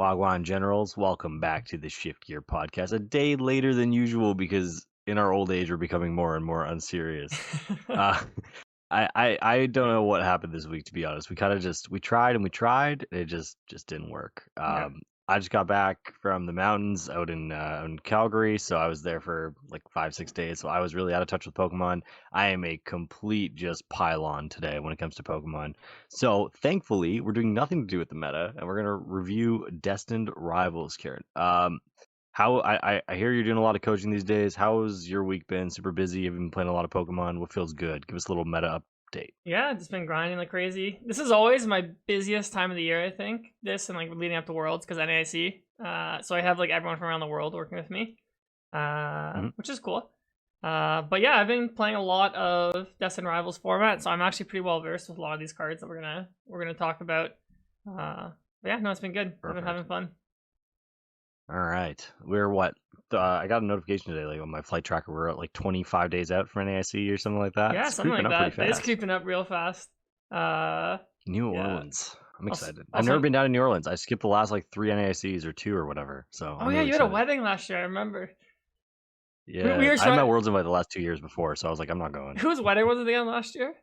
Wagwan Generals, welcome back to the Shift Gear podcast. A day later than usual because in our old age we're becoming more and more unserious. Uh, I don't know what happened this week, to be honest. We kind of we tried and we tried, and it just didn't work. Yeah. I just got back from the mountains out in Calgary, so I was there for like 5-6 days. So I was really out of touch with Pokemon. I am a complete just pylon today when it comes to Pokemon. So thankfully, we're doing nothing to do with the meta, and we're gonna review Destined Rivals, Karen. How I hear you're doing a lot of coaching these days. How has your week been? Super busy. Have you been playing a lot of Pokemon? What feels good? Give us a little meta update. Yeah, just been grinding like crazy. This is always my busiest time of the year, I think. This and like leading up to Worlds because NAIC. So I have like everyone from around the world working with me, which is cool. But yeah, I've been playing a lot of Destined Rivals format, so I'm actually pretty well versed with a lot of these cards that we're gonna talk about. But yeah, no, it's been good. I've been having fun. All right. We're what? I got a notification today, like on my flight tracker. We're at like 25 days out for NAIC or something like that. Yeah, It's something creeping like up pretty that. It's fast. creeping up real fast. New Yeah. Orleans. I'm excited. I've Also, never been down to New Orleans. I skipped the last like 3 NAICs or 2 or whatever. So oh I'm yeah, really you had a excited. wedding last year. I remember. Yeah, We were I had my trying. Worlds invite the last 2 years before, so I was like, I'm not going. Whose wedding was it again last year?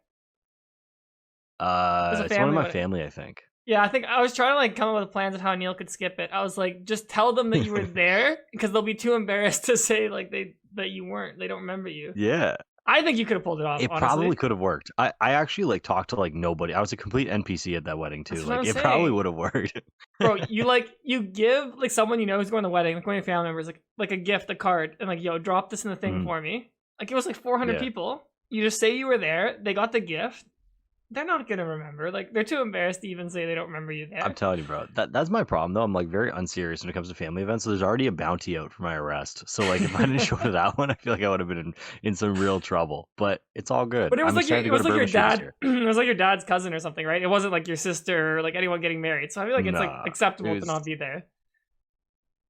It was a It's one of family my wedding. family, I think. Yeah, I think I was trying to like come up with plans of how Aneil could skip it. I was like, just tell them that you were there because they'll be too embarrassed to say like that you weren't. They don't remember you. Yeah. I think you could have pulled it off. It Honestly, probably could have worked. I actually like talked to like nobody. I was a complete NPC at that wedding too. that's what Like I'm it probably saying, would have worked. bro. You give like someone you know who's going to the wedding, like one of your family members, like a gift, a card, and like yo, drop this in the thing Mhm. for me. Like it was like 400 Yeah. people. You just say you were there. They got the gift. They're not gonna remember. Like they're too embarrassed to even say they don't remember you I'm there. telling you, bro. That's my problem though. I'm like very unserious when it comes to family events. So there's already a bounty out for my arrest. So like if I didn't show to that one, I feel like I would have been in some real trouble. But it's all good. But it was I'm like excited to it go was to like your Burma this dad. year. It was like your dad's cousin or something, right? It wasn't like your sister or like anyone getting married. So I feel like it's like Nah, it acceptable to was. not be there.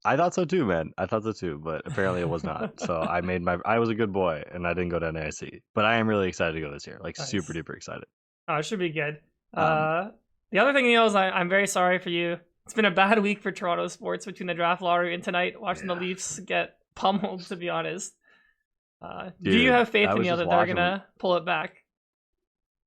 I thought so too, man. I thought so too, but apparently it was not. So I was a good boy and I didn't go to NAIC. But I am really excited to go this year. Like super Nice. duper excited. Oh, it should be good. Um, The other thing, Neil, is I'm very sorry for you. It's been a bad week for Toronto sports between the draft lottery and tonight. Watching the yeah, Leafs get pummeled, to be honest. Do you dude, have faith I in was Neil just that they're watching. gonna pull it back?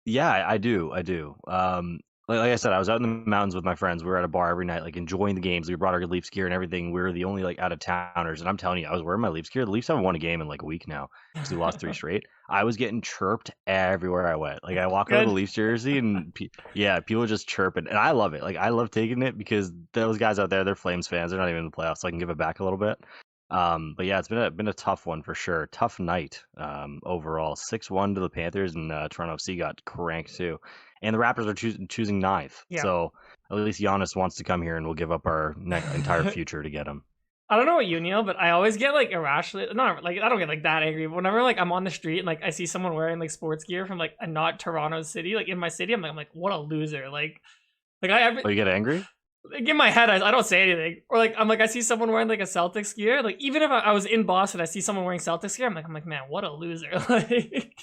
Yeah, I do. I do. Like I said, I was out in the mountains with my friends. We were at a bar every night, like enjoying the games. We brought our Leafs gear and everything. We were the only like out of towners, and I'm telling you, I was wearing my Leafs gear. The Leafs haven't won a game in like a week now because we lost 3 straight. I was getting chirped everywhere I went. Like I walk out of the Good. Leafs jersey, and yeah, people just chirping, and I love it. Like I love taking it because those guys out there, they're Flames fans. They're not even in the playoffs, so I can give it back a little bit. But yeah, it's been a tough one for sure. Tough night. Overall, 6-1 to the Panthers, and Toronto FC got cranked too. And the Raptors are choosing ninth. Yeah. So at least Giannis wants to come here, and we'll give up our entire future to get him. I don't know what you, Neil, but I always get like irrationally not like I don't get like that angry, but whenever like I'm on the street and like I see someone wearing like sports gear from like a not Toronto city, like in my city, I'm like what a loser. Like Oh, you get angry? like in my head I don't say anything. Or like I'm like I see someone wearing like a Celtics gear, like even if I was in Boston, I see someone wearing Celtics gear, I'm like man, what a loser. Like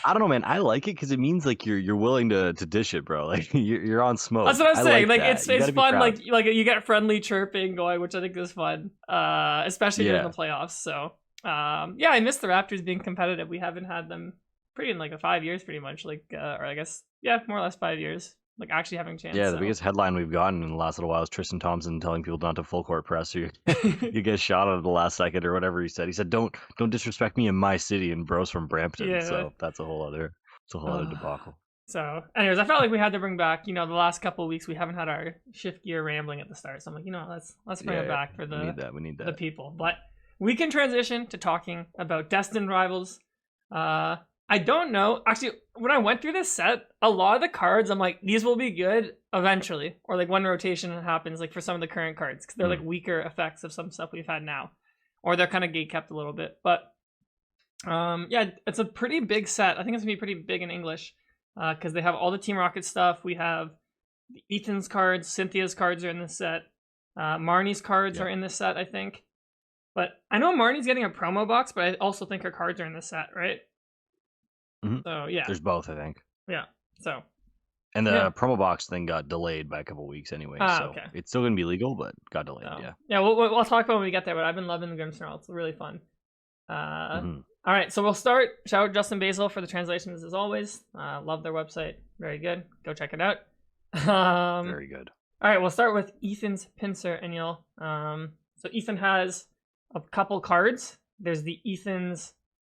I don't know, man. I like it because it means like you're willing to dish it, bro. Like you're on smoke. that's what I'm I saying. Like that. it's You it's gotta be fun. proud. Like you get friendly chirping going, which I think is fun. Especially during Yeah. the playoffs. So yeah, I miss the Raptors being competitive. We haven't had them pretty in like 5 years, pretty much. Like or I guess yeah, more or less 5 years. Like actually having a chance. Yeah, the So. biggest headline we've gotten in the last little while is Tristan Thompson telling people not to full court press, or you get shot at the last second or whatever he said. He said, "Don't disrespect me in my city," and bro's from Brampton, Yeah. so that's a whole other debacle. So, anyways, I felt like we had to bring back. The last couple of weeks we haven't had our shift gear rambling at the start. So I'm like, let's bring it back for we need that. We need the that. people. But we can transition to talking about Destined Rivals. I don't know. Actually, when I went through this set, a lot of the cards, I'm like, these will be good eventually, or like when rotation happens, like for some of the current cards, because they're like weaker effects of some stuff we've had now, or they're kind of gate kept a little bit. But yeah, it's a pretty big set. I think it's gonna be pretty big in English, because they have all the Team Rocket stuff. We have Ethan's cards, Cynthia's cards are in this set. Marnie's cards are in this set, I think. But I know Marnie's getting a promo box, but I also think her cards are in this set, right? Mm-hmm. So yeah, There's both, I think. yeah. So And the Yeah. promo box thing got delayed by a couple weeks anyway, so Okay. it's still gonna be legal, but got delayed. So, Yeah. yeah, we'll talk about when we get there. But I've been loving the Grimmsnarl. It's really fun. Hmm. All right, so we'll start. Shout out Justin Basil for the translations as always. Love their website. Very good. Go check it out. Very good. All right, we'll start with Ethan's pincer, Aneil. So Ethan has a couple cards. There's the Ethan's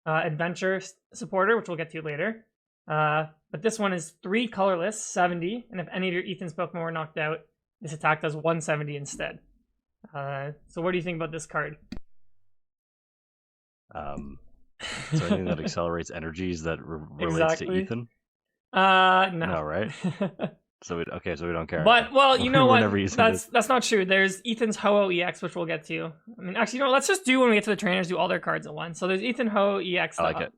Adventure supporter, which we'll get to later. But this one is 3 colorless, 70, and if any of your Ethan's Pokemon were knocked out, this attack does 170 instead. So what do you think about this card? So anything that accelerates energies that relates to Exactly. Ethan? No. No, right? So we don't care. But well, you know We're what? never using this. That's not true. There's Ethan's Ho-Oh EX, which we'll get to. I mean, actually, let's just do when we get to the trainers, do all their cards at once. So there's Ethan Ho EX. I like it.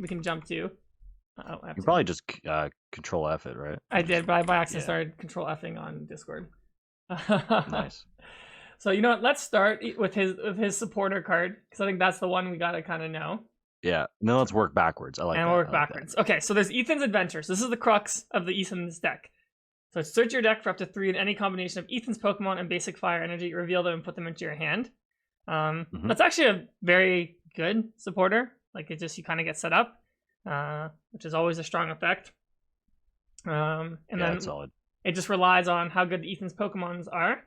We can jump to. You probably just control F it, right? I did, but I by accident started control Fing on Discord. Nice. So you know what? Let's start with his supporter card because I think that's the one we gotta kind of know. Yeah. No, let's work backwards. I like that. And we'll work backwards. Okay, so there's Ethan's Adventure. So this is the crux of the Ethan's deck. So search your deck for up to 3 in any combination of Ethan's Pokemon and basic fire energy. Reveal them and put them into your hand. That's actually a very good supporter. Like it just you kind of get set up, which is always a strong effect. And then it's solid. it just relies on how good Ethan's Pokemons are.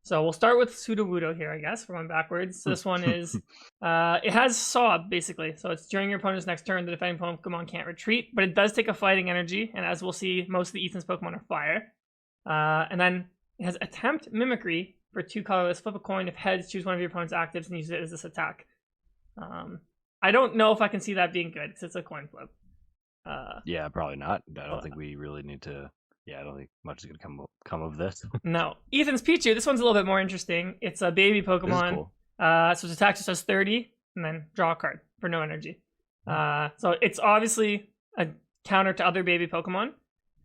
So we'll start with Sudowoodo here, I guess. We're going backwards. So this one is, it has Sob, basically. So it's during your opponent's next turn, the defending Pokemon can't retreat, but it does take a fighting energy, and as we'll see, most of the Ethan's Pokemon are fire. And then it has Attempt Mimicry for 2 colorless. Flip a coin. If heads, choose one of your opponent's actives and use it as this attack. I don't know if I can see that being good, because it's a coin flip. Yeah, probably not. I don't think we really need to... Yeah, I don't think much is going to come of this. No. Ethan's Pichu, this one's a little bit more interesting. It's a baby Pokemon. Cool. So its attack just does 30, and then draw a card for no energy. So it's obviously a counter to other baby Pokemon.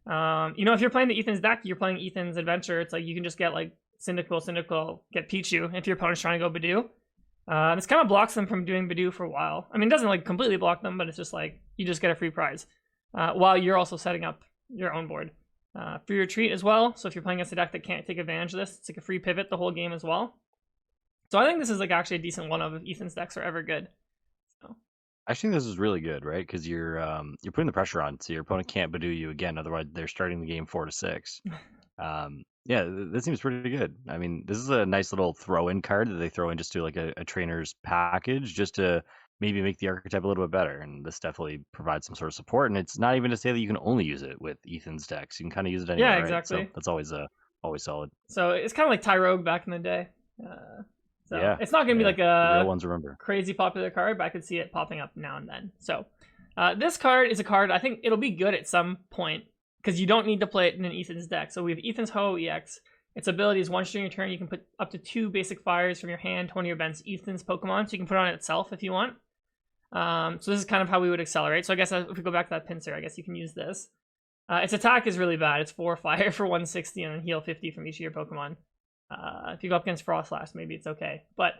If you're playing the Ethan's deck, you're playing Ethan's Adventure, it's like you can just get like Cyndaquil, get Pichu if your opponent's trying to go Badoo. This kind of blocks them from doing Badoo for a while. I mean, it doesn't like completely block them, but it's just like you just get a free prize while you're also setting up your own board. Free retreat as well. So if you're playing against a deck that can't take advantage of this, it's like a free pivot the whole game as well. So I think this is like actually a decent one of if Ethan's decks are ever good. So. I think this is really good, right? Because you're putting the pressure on, so your opponent can't Badoo you again. Otherwise, they're starting the game 4-6. Yeah, this seems pretty good. I mean, this is a nice little throw-in card that they throw in just to like a trainer's package, just to maybe make the archetype a little bit better. And this definitely provides some sort of support. And it's not even to say that you can only use it with Ethan's decks. You can kind of use it anywhere. Yeah, right? exactly. So that's always solid. So it's kind of like Tyrogue back in the day. So yeah, it's not going to be like a real ones remember. Crazy popular card, but I could see it popping up now and then. So this card is a card I think it'll be good at some point because you don't need to play it in an Ethan's deck. So we have Ethan's Ho EX. Its ability is once during your turn, you can put up to 2 basic fires from your hand to one of your bench Ethan's Pokemon. So you can put it on itself if you want. So this is kind of how we would accelerate. So I guess if we go back to that pincer, I guess you can use this. Its attack is really bad. It's 4 fire for 160 and then heal 50 from each of your Pokemon. If you go up against Frostlass, maybe it's okay. But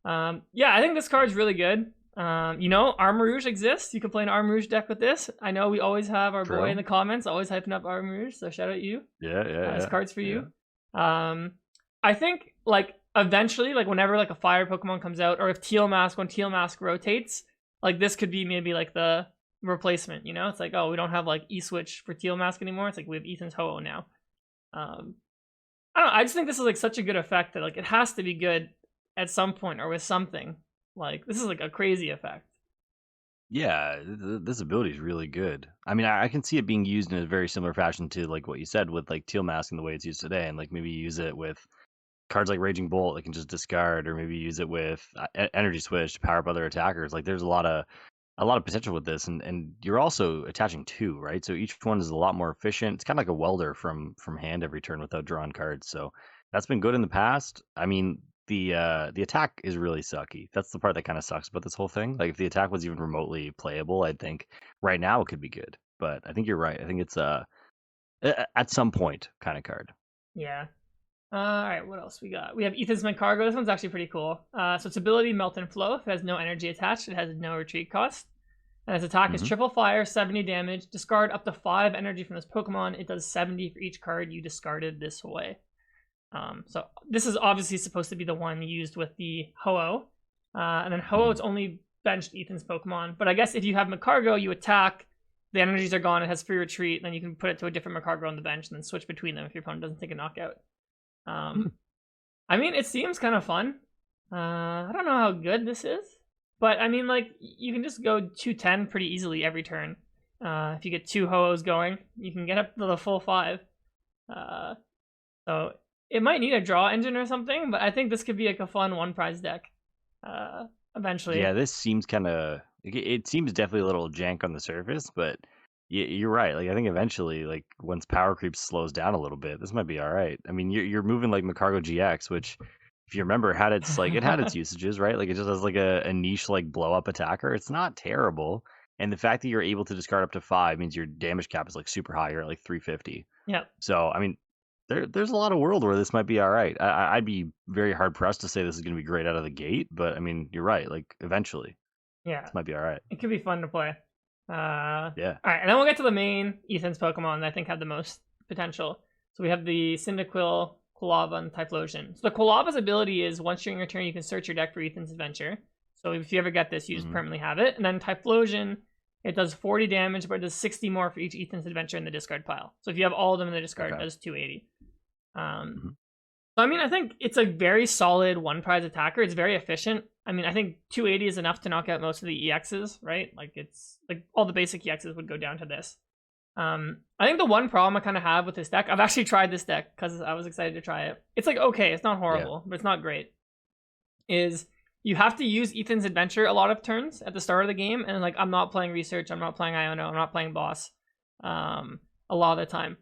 yeah, I think this card's really good. Armarouge exists. You can play an Armarouge deck with this. I know we always have our boy in the comments, always hyping up Armarouge, so shout out you. Yeah. This card's for you. I think, like, eventually, like, whenever, like, a fire Pokemon comes out, or if when Teal Mask rotates, like, this could be maybe, like, the replacement, you know? It's like, oh, we don't have, like, E-Switch for Teal Mask anymore. It's like, we have Ethan's Ho-Oh now. I don't know. I just think this is, like, such a good effect that, like, it has to be good at some point or with something. Like, this is, like, a crazy effect. Yeah, this ability is really good. I mean, I can see it being used in a very similar fashion to, like, what you said with, like, Teal Mask and the way it's used today, and, like, maybe use it with cards like Raging Bolt that can just discard, or maybe use it with Energy Switch to power up other attackers. Like, there's a lot of potential with this, and you're also attaching 2, right? So each one is a lot more efficient. It's kind of like a welder from hand every turn without drawing cards. So that's been good in the past. I mean, the attack is really sucky. That's the part that kind of sucks about this whole thing. Like, if the attack was even remotely playable, I'd think right now it could be good. But I think you're right. I think it's at some point kind of card. Yeah. All right, what else we got? We have Ethan's Cargo. This one's actually pretty cool. So its ability, Melt and Flow. If it has no energy attached, it has no retreat cost. And its attack is Mhm. triple fire, 70 damage. Discard up to 5 energy from this Pokemon. It does 70 for each card you discarded this way. So this is obviously supposed to be the one used with the Ho-Oh. And then Ho-Oh, it's only benched Ethan's Pokemon. But I guess if you have Macargo, you attack, the energies are gone, it has free retreat, then you can put it to a different Macargo on the bench and then switch between them if your opponent doesn't take a knockout. I mean, it seems kind of fun. I don't know how good this is. But, I mean, like, you can just go 210 pretty easily every turn. If you get 2 Ho-Ohs going, you can get up to the full 5. So, it might need a draw engine or something, but I think this could be, like, a fun one-prize deck. Eventually. Yeah, this seems kind of... It seems definitely a little jank on the surface, but you're right. Like, I think eventually, like, once power creep slows down a little bit, this might be all right. I mean, you're moving, like, Macargo GX, which... If you remember, had its like it had its usages, right? Like it just has like a niche like blow up attacker. It's not terrible, and the fact that you're able to discard up to 5 means your damage cap is like super high. You're at like 350. Yeah. So I mean, there's a lot of world where this might be all right. I'd be very hard pressed to say this is going to be great out of the gate, but I mean, you're right. Like eventually, Yeah, this might be all right. it could be fun to play. Yeah. All right, and then we'll get to the main Ethan's Pokemon that I think have the most potential. So we have the Cyndaquil, Quilava, and Typhlosion. So the Quilava's ability is once during your turn, you can search your deck for Ethan's Adventure. So if you ever get this, you just permanently have it. And then Typhlosion, it does 40 damage, but it does 60 more for each Ethan's Adventure in the discard pile. So if you have all of them in the discard, it does 280. So I mean, I think it's a very solid one-prize attacker. It's very efficient. I mean, I think 280 is enough to knock out most of the EXs, right? Like it's like all the basic EXs would go down to this. I think the one problem I kind of have with this deck, I've actually tried this deck because I was excited to try it. It's like, okay, it's not horrible, but it's not great. Is you have to use Ethan's Adventure a lot of turns at the start of the game, and like I'm not playing Research, I'm not playing Iono, I'm not playing Boss a lot of the time.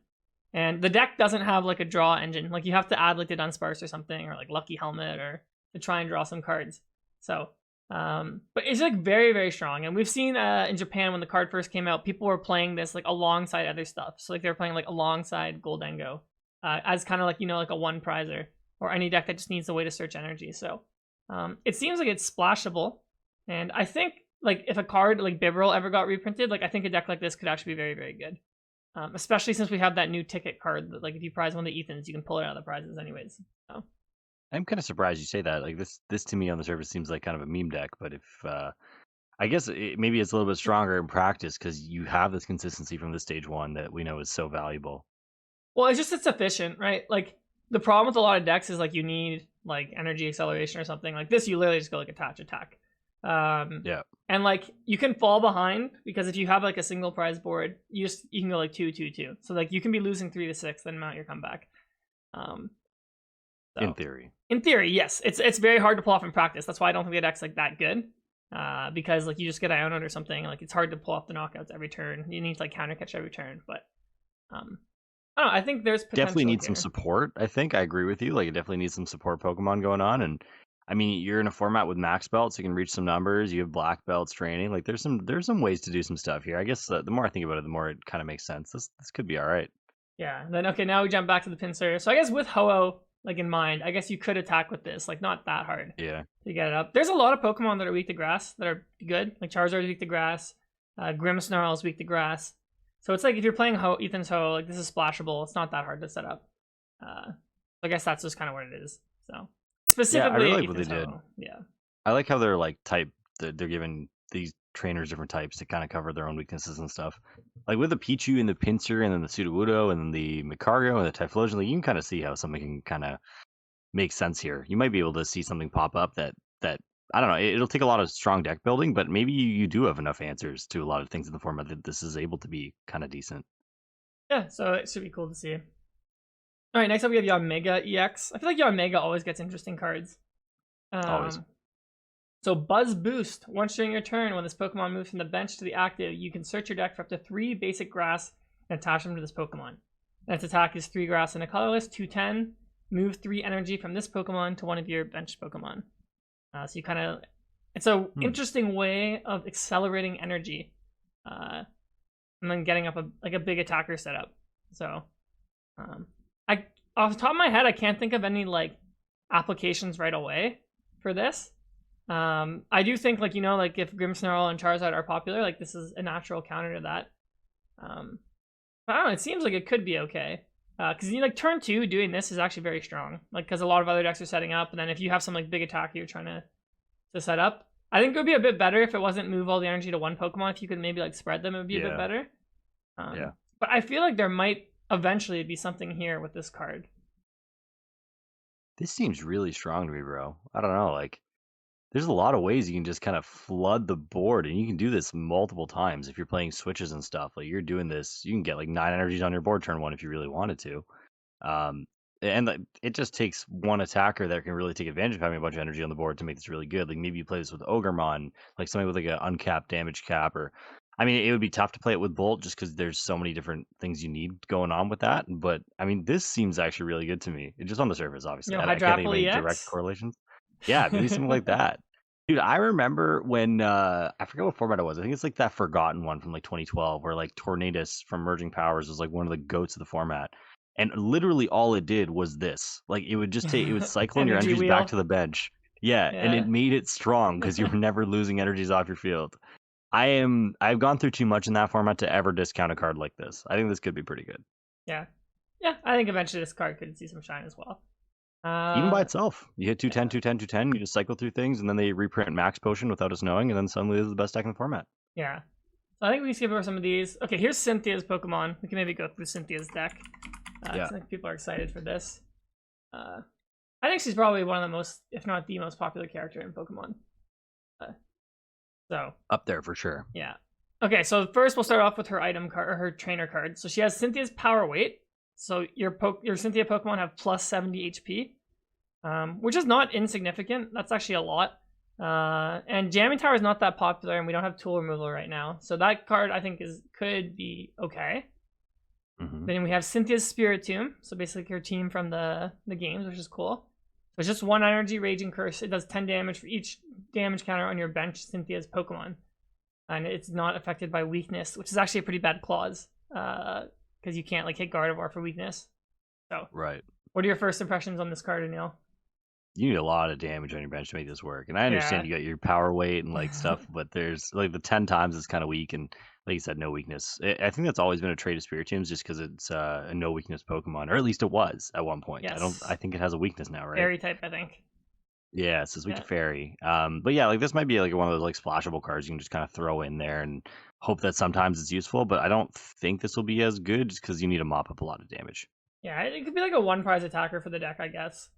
And the deck doesn't have like a draw engine. Like you have to add like the Dunsparce or something, or like Lucky Helmet, or to try and draw some cards. So but it's like very, very strong. And we've seen in Japan when the card first came out, people were playing this like alongside other stuff. So like they were playing like alongside Goldengo as kind of like, you know, like a one prizer or any deck that just needs a way to search energy. So it seems like it's splashable. And I think like if a card like Bibarel ever got reprinted, like I think a deck like this could actually be very, very good. Especially since we have that new ticket card that like if you prize one of the Ethans, you can pull it out of the prizes anyways. So. I'm kind of surprised you say that. Like this to me on the surface seems like kind of a meme deck, but if I guess maybe it's a little bit stronger in practice because you have this consistency from the stage 1 that we know is so valuable. Well, it's efficient, right? Like the problem with a lot of decks is like you need like energy acceleration or something like this. You literally just go like attack. Yeah. And like you can fall behind because if you have like a single prize board, you can go like 2-2-2. So like you can be losing 3-6, then mount your comeback. So, in theory, yes. It's very hard to pull off in practice. That's why I don't think the deck's like that good. Because like you just get Ionoed or something, like it's hard to pull off the knockouts every turn. You need to like counter catch every turn. But I don't know, I think there's potential. Definitely needs some support. I think I agree with you. Like it definitely needs some support Pokemon going on. And I mean, you're in a format with max belts, you can reach some numbers. You have black belts training. Like there's some ways to do some stuff here. I guess the more I think about it, the more it kind of makes sense. This could be all right. Yeah. Then okay, now we jump back to the Pinsir. So I guess with Ho-Oh like in mind, I guess you could attack with this, like not that hard. Yeah. To get it up. There's a lot of Pokemon that are weak to grass that are good. Like Charizard is weak to grass. Grimmsnarl is weak to grass. So it's like if you're playing Ethan's Ho, like this is splashable. It's not that hard to set up. I guess that's just kind of what it is. So specifically, yeah, I really like Ethan's what they did. Yeah. I like how they're like they're giving these trainers different types to kind of cover their own weaknesses and stuff. Like with the Pichu and the Pinsir and then the Sudowoodo and then the Macargo and the Typhlosion, like you can kind of see how something can kind of make sense here. You might be able to see something pop up that I don't know. It'll take a lot of strong deck building, but maybe you do have enough answers to a lot of things in the format that this is able to be kind of decent. Yeah, so it should be cool to see. All right, next up we have Yanmega EX. I feel like Yanmega always gets interesting cards. Always. So Buzz Boost. Once during your turn, when this Pokemon moves from the bench to the active, you can search your deck for up to 3 basic grass and attach them to this Pokemon. And its attack is 3 grass and a colorless, 210. Move 3 energy from this Pokemon to one of your bench Pokemon. So you kind of... It's a interesting way of accelerating energy. And then getting up a big attacker setup. So... off the top of my head, I can't think of any like applications right away for this. I do think, like, like if Grimmsnarl and Charizard are popular, like this is a natural counter to that. But I don't know, it seems like it could be okay. Because like turn 2 doing this is actually very strong. Like, because a lot of other decks are setting up, and then if you have some like big attack you're trying to set up, I think it would be a bit better if it wasn't move all the energy to one Pokemon. If you could maybe like spread them, it would be a bit better. Yeah. But I feel like there might eventually be something here with this card. This seems really strong to me, bro. I don't know. Like, there's a lot of ways you can just kind of flood the board, and you can do this multiple times if you're playing switches and stuff. Like, you're doing this, you can get like 9 energies on your board turn 1 if you really wanted to. And it just takes one attacker that can really take advantage of having a bunch of energy on the board to make this really good. Like, maybe you play this with Ogremon, like something with like an uncapped damage cap, or I mean, it would be tough to play it with Bolt just because there's so many different things you need going on with that. But I mean, this seems actually really good to me. Just on the surface, obviously. I can't think of any Hydrapple direct EX? correlations. Yeah, maybe something like that. Dude, I remember when I forget what format it was. I think it's like that forgotten one from like 2012 where like Tornadus from Merging Powers was like one of the goats of the format. And literally all it did was this. Like it would just take it would cycle in your Energy energies back wheel. to the bench. Yeah, and Yeah. it made it strong because you were never losing energies off your field. I've gone through too much in that format to ever discount a card like this. I think this could be pretty good. Yeah. Yeah, I think eventually this card could see some shine as well. Even by Uh, itself. You hit 210, yeah. 210, 210, you just cycle through things, and then they reprint Max Potion without us knowing, and then suddenly this is the best deck in the format. Yeah. So I think we can skip over some of these. Okay, here's Cynthia's Pokemon. We can maybe go through Cynthia's deck. Yeah. I think people are excited for this. I think she's probably one of the most, if not the most popular character in Pokemon. So Up there for sure. yeah. Okay, so first we'll start off with her item card, or her trainer card. So she has Cynthia's Power Weight. So your Cynthia Pokemon have plus 70 HP, which is not insignificant. That's actually a lot. And Jamming Tower is not that popular, and we don't have tool removal right now. So that card I think could be okay. Mm-hmm. Then we have Cynthia's Spiritomb, so basically her team from the games, which is cool. So it's just 1 energy, Raging Curse. It does 10 damage for each damage counter on your bench Cynthia's Pokemon. And it's not affected by weakness, which is actually a pretty bad clause, because you can't like hit Gardevoir for weakness. So, right. What are your first impressions on this card, Aneil? You need a lot of damage on your bench to make this work. And I understand you got your power weight and like stuff, but there's like the 10 times is kind of weak, and like you said, no weakness. I think that's always been a trait of Spiritombs just because it's a no weakness Pokemon, or at least it was at one point. Yes. I think it has a weakness now, right? Fairy type, I think. Yeah, it's a sweet fairy. But yeah, like this might be like one of those like splashable cards you can just kind of throw in there and hope that sometimes it's useful. But I don't think this will be as good just because you need to mop up a lot of damage. Yeah, it could be like a 1 prize attacker for the deck, I guess.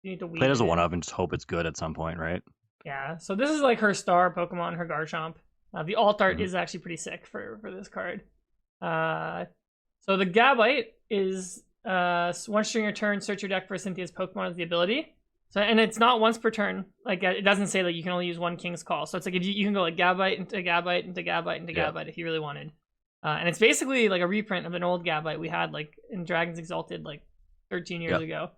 You need to weave Play it as a in. 1-up and just hope it's good at some point, right? Yeah, so this is like her star Pokemon, her Garchomp. The alt art is actually pretty sick for this card. So the Gabite is once during your turn, search your deck for Cynthia's Pokemon as the ability. So, and it's not once per turn. Like it doesn't say that you can only use 1 King's Call. So it's like if you can go like Gabite into Gabite into Gabite into Gabite if you really wanted. And it's basically like a reprint of an old Gabite we had like in Dragons Exalted like 13 years ago.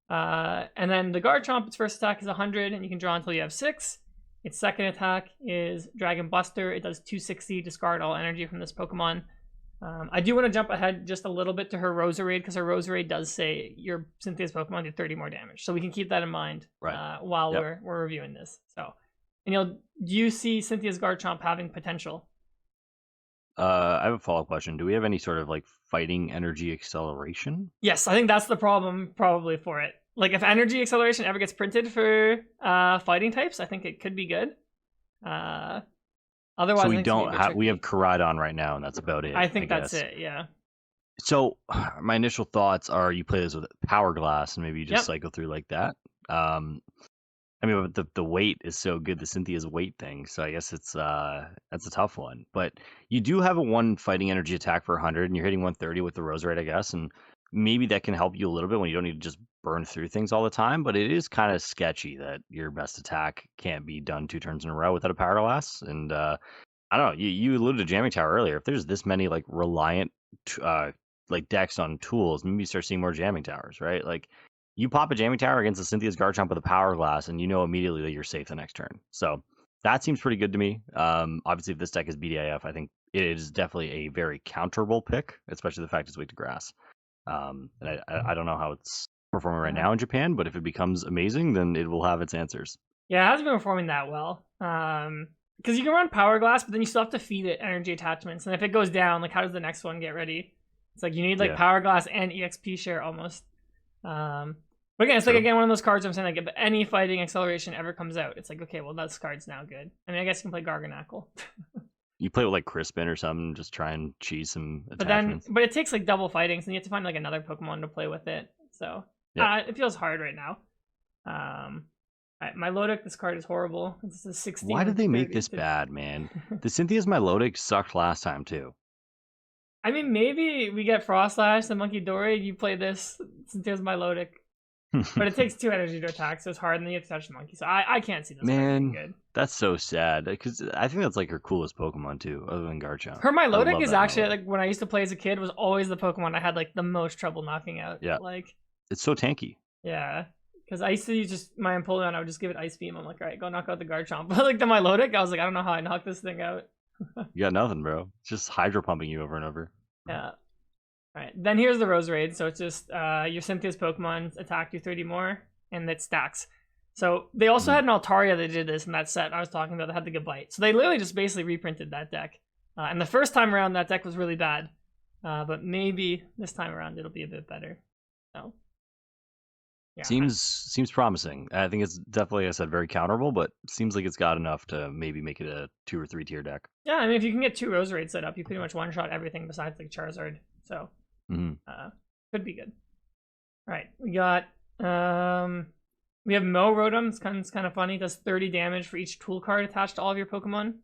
And then the Garchomp, its first attack is 100, and you can draw until you have 6. Its second attack is Dragon Buster. It does 260, discard all energy from this Pokemon. I do want to jump ahead just a little bit to her Roserade, because her Roserade does say your Cynthia's Pokemon did 30 more damage. So we can keep that in mind while we're reviewing this. So, do you see Cynthia's Garchomp having potential? I have a follow-up question. Do we have any sort of like fighting energy acceleration? Yes, I think that's the problem probably for it. Like if energy acceleration ever gets printed for fighting types, I think it could be good. Otherwise, so we don't have we have Koraidon right now, and that's about it. I think that's it. Yeah. So my initial thoughts are you play this with Power Glass, and maybe you just cycle through like that. I mean, but the weight is so good, the Cynthia's weight thing. So I guess it's that's a tough one. But you do have a 1 fighting energy attack for 100, and you're hitting 130 with the Roserade, I guess, and maybe that can help you a little bit when you don't need to just burn through things all the time. But it is kind of sketchy that your best attack can't be done 2 turns in a row without a Power Glass. And I don't know. You alluded to Jamming Tower earlier. If there's this many like reliant like decks on tools, maybe you start seeing more Jamming Towers, right? Like you pop a Jamming Tower against the Cynthia's Garchomp with a Power Glass, and you know immediately that you're safe the next turn. So that seems pretty good to me. Obviously, if this deck is BDIF, I think it is definitely a very counterable pick, especially the fact it's weak to grass. And I don't know how it's performing right now in Japan, but if it becomes amazing, then it will have its answers. Yeah, it hasn't been performing that well. Because you can run Power Glass, but then you still have to feed it energy attachments, and if it goes down, like how does the next one get ready? It's like you need like Yeah. Power Glass and EXP share almost. But again, it's True. like again one of those cards I'm saying like if any fighting acceleration ever comes out, it's like okay, well this card's now good. I mean, I guess you can play Garganackle. You play with like Crispin or something, just try and cheese some But then, attachments. but it takes like double fighting, so you have to find like another Pokemon to play with it. So Yeah. it feels hard right now. Alright, Milotic, this card is horrible. It's a 16. Why did they make 30 this to- bad, man? The Cynthia's Milotic sucked last time too. I mean, maybe we get Frostlash, the Monkey Dory, you play this, Cynthia's Milotic. But it takes 2 energy to attack, so it's hard, and then you have to touch the monkey. So I can't see this card being Man, good. that's so sad because I think that's like her coolest Pokemon too, other than Garchomp. Her I Milotic love is that actually, Milotic. like, when I used to play as a kid, was always the Pokemon I had, like, the most trouble knocking out. Yeah. Like, It's so tanky. yeah. Because I used to use just my Empoleon, I would just give it Ice Beam. I'm like, all right, go knock out the Garchomp. But, like, the Milotic, I was like, I don't know how I knocked this thing out. You got nothing, bro. It's just hydro pumping you over and over. Yeah. Alright, then here's the Rose Raid. So it's just your Cynthia's Pokemon attack you 30 more, and it stacks. So they also had an Altaria that did this in that set I was talking about that had the good bite. So they literally just basically reprinted that deck. And the first time around, that deck was really bad. But maybe this time around it'll be a bit better. So yeah. Seems promising. I think it's definitely, like I said, very counterable, but seems like it's got enough to maybe make it a 2 or 3 tier deck. Yeah, I mean if you can get 2 Rose Raids set up, you pretty much one shot everything besides like Charizard. So could be good. Alright, we got we have Mo Rotom. It's kind of funny. It does 30 damage for each tool card attached to all of your Pokemon.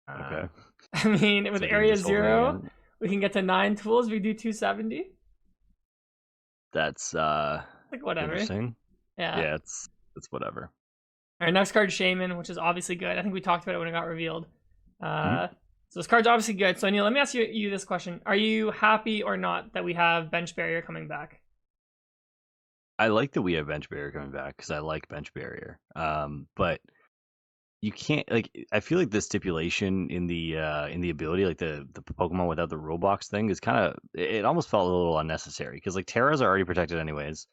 Okay. I mean, with So Area this whole thing 0, again. we can get to 9 tools. We do 270. That's Like, whatever. interesting. Yeah. Yeah, it's whatever. Our next card, Shaman, which is obviously good. I think we talked about it when it got revealed. So this card's obviously good. So, Aneil, let me ask you this question. Are you happy or not that we have Bench Barrier coming back? I like that we have Bench Barrier coming back because I like Bench Barrier. But you can't like. I feel like the stipulation in the ability, like the Pokemon without the rule box thing, is kind of. It almost felt a little unnecessary because like Terras are already protected anyways.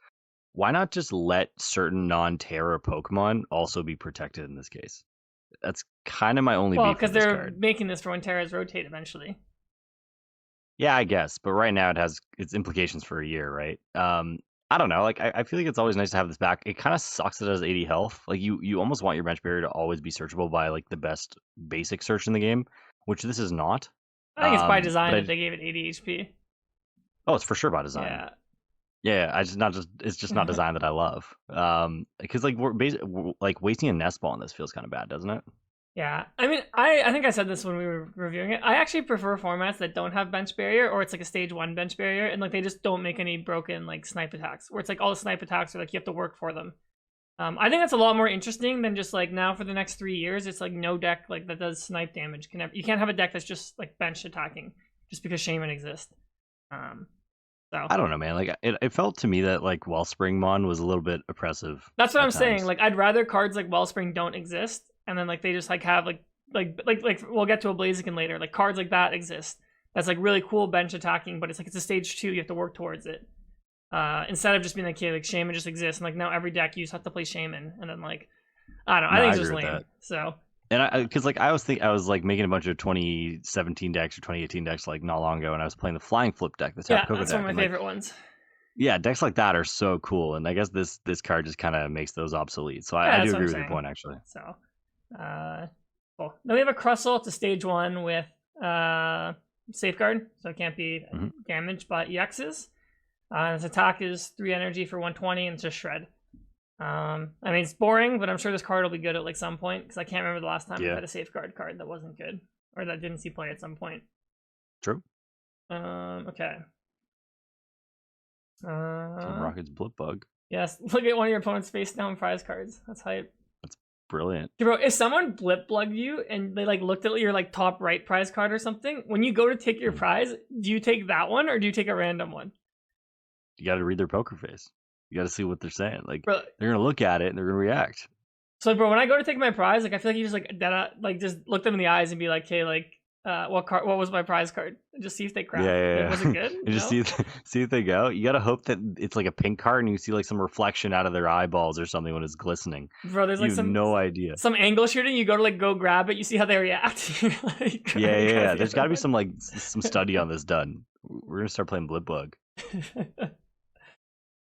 Why not just let certain non-Terra Pokemon also be protected in this case? That's kind of my only Well, beef with because this they're card. making this for when Terras rotate eventually. Yeah, I guess, but right now it has its implications for a year, right? I don't know. Like, I feel like it's always nice to have this back. It kind of sucks that it has 80 health. Like, you almost want your bench barrier to always be searchable by like the best basic search in the game, which this is not. I think it's by Um, design but that they gave it 80 HP. Oh, it's for sure by design. Yeah. Yeah, it's just not design that I love. Because like like wasting a nest ball on this feels kind of bad, doesn't it? Yeah, I mean, I think I said this when we were reviewing it. I actually prefer formats that don't have bench barrier, or it's like a stage 1 bench barrier, and like they just don't make any broken like snipe attacks, where it's like all the snipe attacks are like you have to work for them. I think that's a lot more interesting than just like now for the next 3 years, it's like no deck like that does snipe damage you can't have a deck that's just like bench attacking just because Shaman exists. So I don't know, man. Like it felt to me that like Wellspringmon was a little bit oppressive. that's what at I'm saying. times. Like I'd rather cards like Wellspring don't exist, and then like they just like have like we'll get to a Blaziken later. Like cards like that exist. That's like really cool bench attacking, but it's like it's a stage 2. You have to work towards it. Instead of just being like, okay, like Shaman just exists, and like now every deck you just have to play Shaman, and then like I don't know. I No, think I it's just agree with lame. that. So And because like I was like making a bunch of 2017 decks or 2018 decks like not long ago, and I was playing the Flying Flip deck, the yeah, Tapu Koko that's deck. one of and, my like, favorite ones. yeah, decks like that are so cool, and I guess this card just kind of makes those obsolete. So Yeah, I do that's what agree I'm with your saying. point, actually. So cool. Then we have a Crustle. It's a stage 1 with Safeguard, so it can't be damaged by EXs. Its attack is 3 energy for 120, and it's just Shred. I mean, it's boring, but I'm sure this card will be good at like some point, because I can't remember the last time I Yeah. had a Safeguard card that wasn't good, or that didn't see play at some point. True. Okay. Team Rocket's Blip Bug. Yes, look at one of your opponent's face down prize cards. That's hype. Brilliant. Bro, if someone blip plugged you and they like looked at your like top right prize card or something, when you go to take your prize, do you take that one or do you take a random one? You got to read their poker face. You got to see what they're saying. Like Bro, they're gonna look at it and they're gonna react. so bro, when I go to take my prize, like I feel like you just like just look them in the eyes and be like, "Hey, like What was my prize card? Just see if they crack. Yeah, yeah, Was yeah. it good? And just No. see if they go. You gotta hope that it's like a pink card and you see like some reflection out of their eyeballs or something when it's glistening. Bro, there's You like have no idea. some angle shooting. You go to like go grab it. You see how they react. You're like, Yeah, yeah, grab yeah. the There's other got to be one. some like some study on this done. We're gonna start playing Blipbug.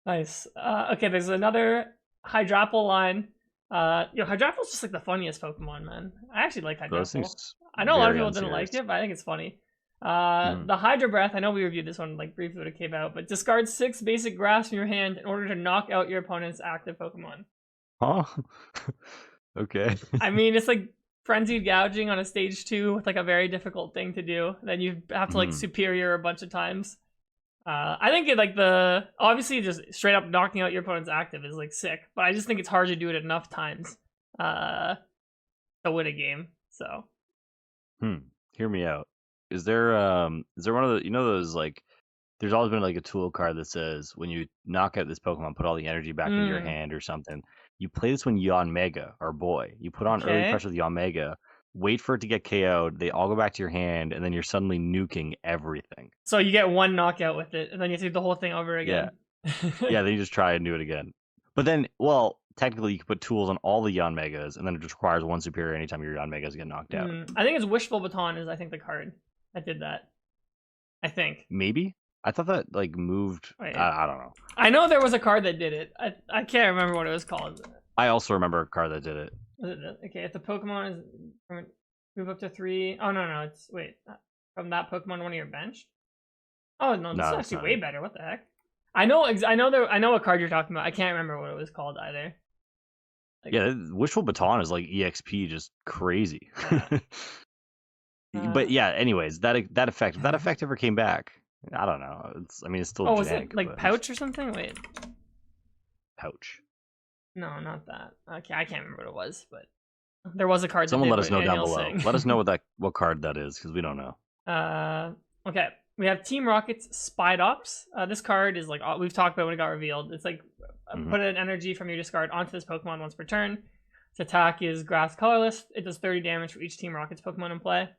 Nice. Okay, there's another Hydrapple line. Hydrapple's just like the funniest Pokemon, man. I actually like Those Hydrapple. things I know a lot of very people didn't like unserious. it, but I think it's funny. Mhm. The Hydro Breath, I know we reviewed this one like briefly when it came out, but discard 6 basic grass from your hand in order to knock out your opponent's active Pokemon. Huh? Okay. I mean, it's like frenzied gouging on a stage 2 with like a very difficult thing to do. Then you have to like Mhm. superior a bunch of times. I think it like obviously just straight up knocking out your opponent's active is like sick, but I just think it's hard to do it enough times to win a game. So Hear me out. Is there one of the those like there's always been like a tool card that says when you knock out this Pokemon, put all the energy back into your hand or something. You play this when Yanmega, our boy. You put on early okay, pressure with Yanmega, wait for it to get KO'd, they all go back to your hand, and then you're suddenly nuking everything. so you get one knockout with it, and then you have to do the whole thing over again. Yeah, then you just try and do it again. But then, well, technically you can put tools on all the Yanmegas, and then it just requires one superior anytime your Yanmegas get knocked out. I think it's Wishful Baton is I think the card that did that. I think. Maybe? I thought that like moved. Wait. I don't know. I know there was a card that did it. I can't remember what it was called. I also remember a card that did it. Okay, if the Pokemon is move up to 3. Oh no, it's from that Pokemon one of your bench. Oh no, this No, is that's actually not way it. better. What the heck? I know what card you're talking about. I can't remember what it was called either. Like, Yeah, Wishful Baton is like EXP, just crazy. But yeah, anyways, that effect, if that effect ever came back, I don't know. It's still was jank. it like but Pouch or something? Wait, pouch. no, not that. Okay, I can't remember what it was, but there was a card. Someone that let did us know what down Aneil's below. saying. Let us know what card that is, because we don't know. Okay, we have Team Rocket's Spied Ops. This card is like we've talked about when it got revealed. It's like put an energy from your discard onto this Pokemon once per turn. Its attack is grass colorless. It does 30 damage for each Team Rocket's Pokemon in play.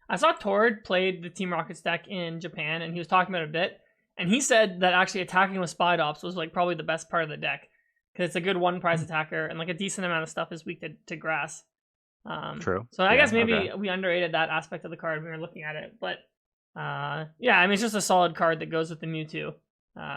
I saw Tord played the Team Rockets deck in Japan, and he was talking about it a bit. And he said that actually attacking with Spied Ops was like probably the best part of the deck because it's a good one prize attacker, and like a decent amount of stuff is weak to grass. True. So I Yeah, guess maybe okay. we underrated that aspect of the card when we were looking at it. But yeah, I mean it's just a solid card that goes with the Mewtwo,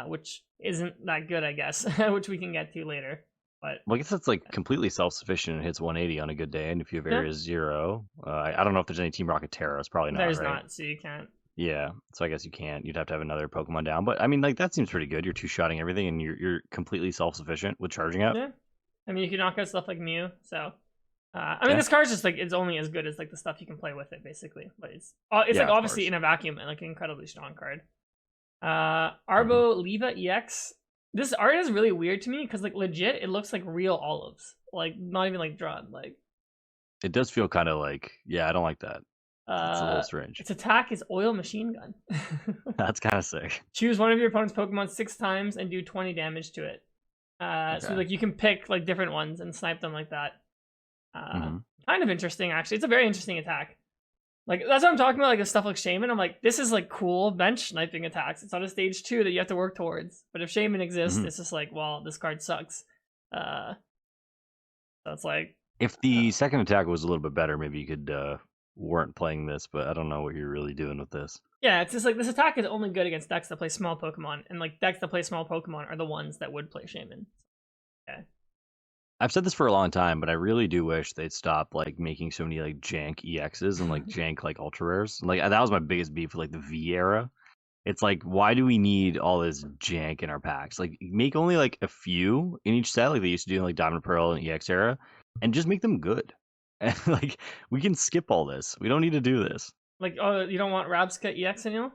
which isn't that good, I guess, which we can get to later. But Well, I guess it's like completely self-sufficient and hits 180 on a good day. And if you have Area 0, I don't know if there's any Team Rocket Terra. It's probably not. there's right? not, so you can't. Yeah, so I guess you can't. You'd have to have another Pokemon down. But I mean, like that seems pretty good. You're two-shotting everything, and you're completely self-sufficient with charging up. Yeah, I mean you can knock out stuff like Mew. So I mean Yeah. this card's just like it's only as good as like the stuff you can play with it, basically. But it's Yeah, like of obviously course. in a vacuum and like an incredibly strong card. Arbo Leva EX. This art is really weird to me because like legit it looks like real olives, like not even like drawn. Like It does feel kind of like, yeah, I don't like that. It's a little strange. its attack is Oil Machine Gun. That's kind of sick. Choose one of your opponent's Pokemon 6 times and do 20 damage to it. So Okay. like you can pick like different ones and snipe them like that. Mhm. Kind of interesting actually. It's a very interesting attack. Like that's what I'm talking about. Like the stuff like Shaman, I'm like, this is like cool bench sniping attacks. It's on a stage 2 that you have to work towards. But if Shaman exists, Mhm. it's just like, well, this card sucks. So it's like, If the second attack was a little bit better, maybe you could weren't playing this, but I don't know what you're really doing with this. yeah, it's just like this attack is only good against decks that play small Pokemon, and like decks that play small Pokemon are the ones that would play Shaman. Okay. I've said this for a long time, but I really do wish they'd stop like making so many like jank EXs and like jank like ultra rares. Like that was my biggest beef with like the V era. It's like, why do we need all this jank in our packs? Like, make only like a few in each set, like they used to do in like Diamond Pearl and EX era, and just make them good. And like, we can skip all this. We don't need to do this. Like, oh, you don't want Rabska EX in you?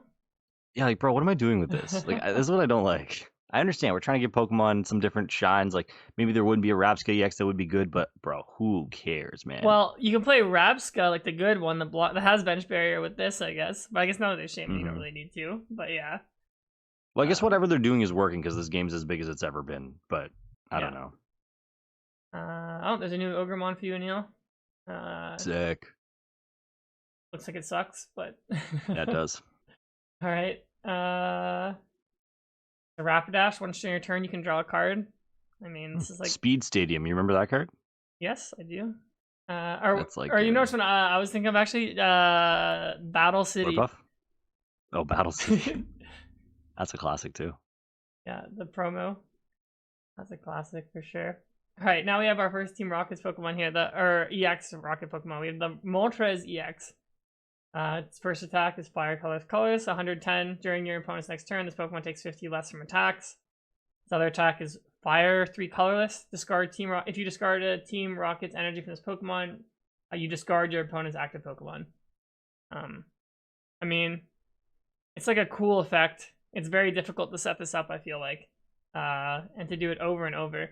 Yeah, like, bro, what am I doing with this? Like, this is what I don't like. I understand we're trying to give Pokemon some different shines. Like, maybe there wouldn't be a Rabska EX that would be good, but bro, who cares, man? Well, you can play Rabska, like the good one, that has bench barrier with this, I guess. But I guess now that there's Shaman, you don't really need to. But yeah. Well, I guess whatever they're doing is working because this game's as big as it's ever been. But I don't know. Oh, there's a new Ogremon for you, Aneil. Sick. looks like it sucks, but Yeah, it does. All right. The Rapidash. Once during your turn, you can draw a card. I mean, this is like Speed Stadium. You remember that card? yes, I do. That's like or you your know which one I was thinking of actually? Battle City. Buff. Oh, Battle City. That's a classic too. Yeah, the promo. That's a classic for sure. All right, now we have our first Team Rocket's Pokemon here, or EX Rocket Pokemon. We have the Moltres EX. Its first attack is Fire Colorless, 110 during your opponent's next turn. This Pokemon takes 50 less from attacks. Its other attack is Fire 3 Colorless. Discard if you discard a Team Rocket's energy from this Pokemon, you discard your opponent's active Pokemon. I mean, it's like a cool effect. It's very difficult to set this up, I feel like, and to do it over and over.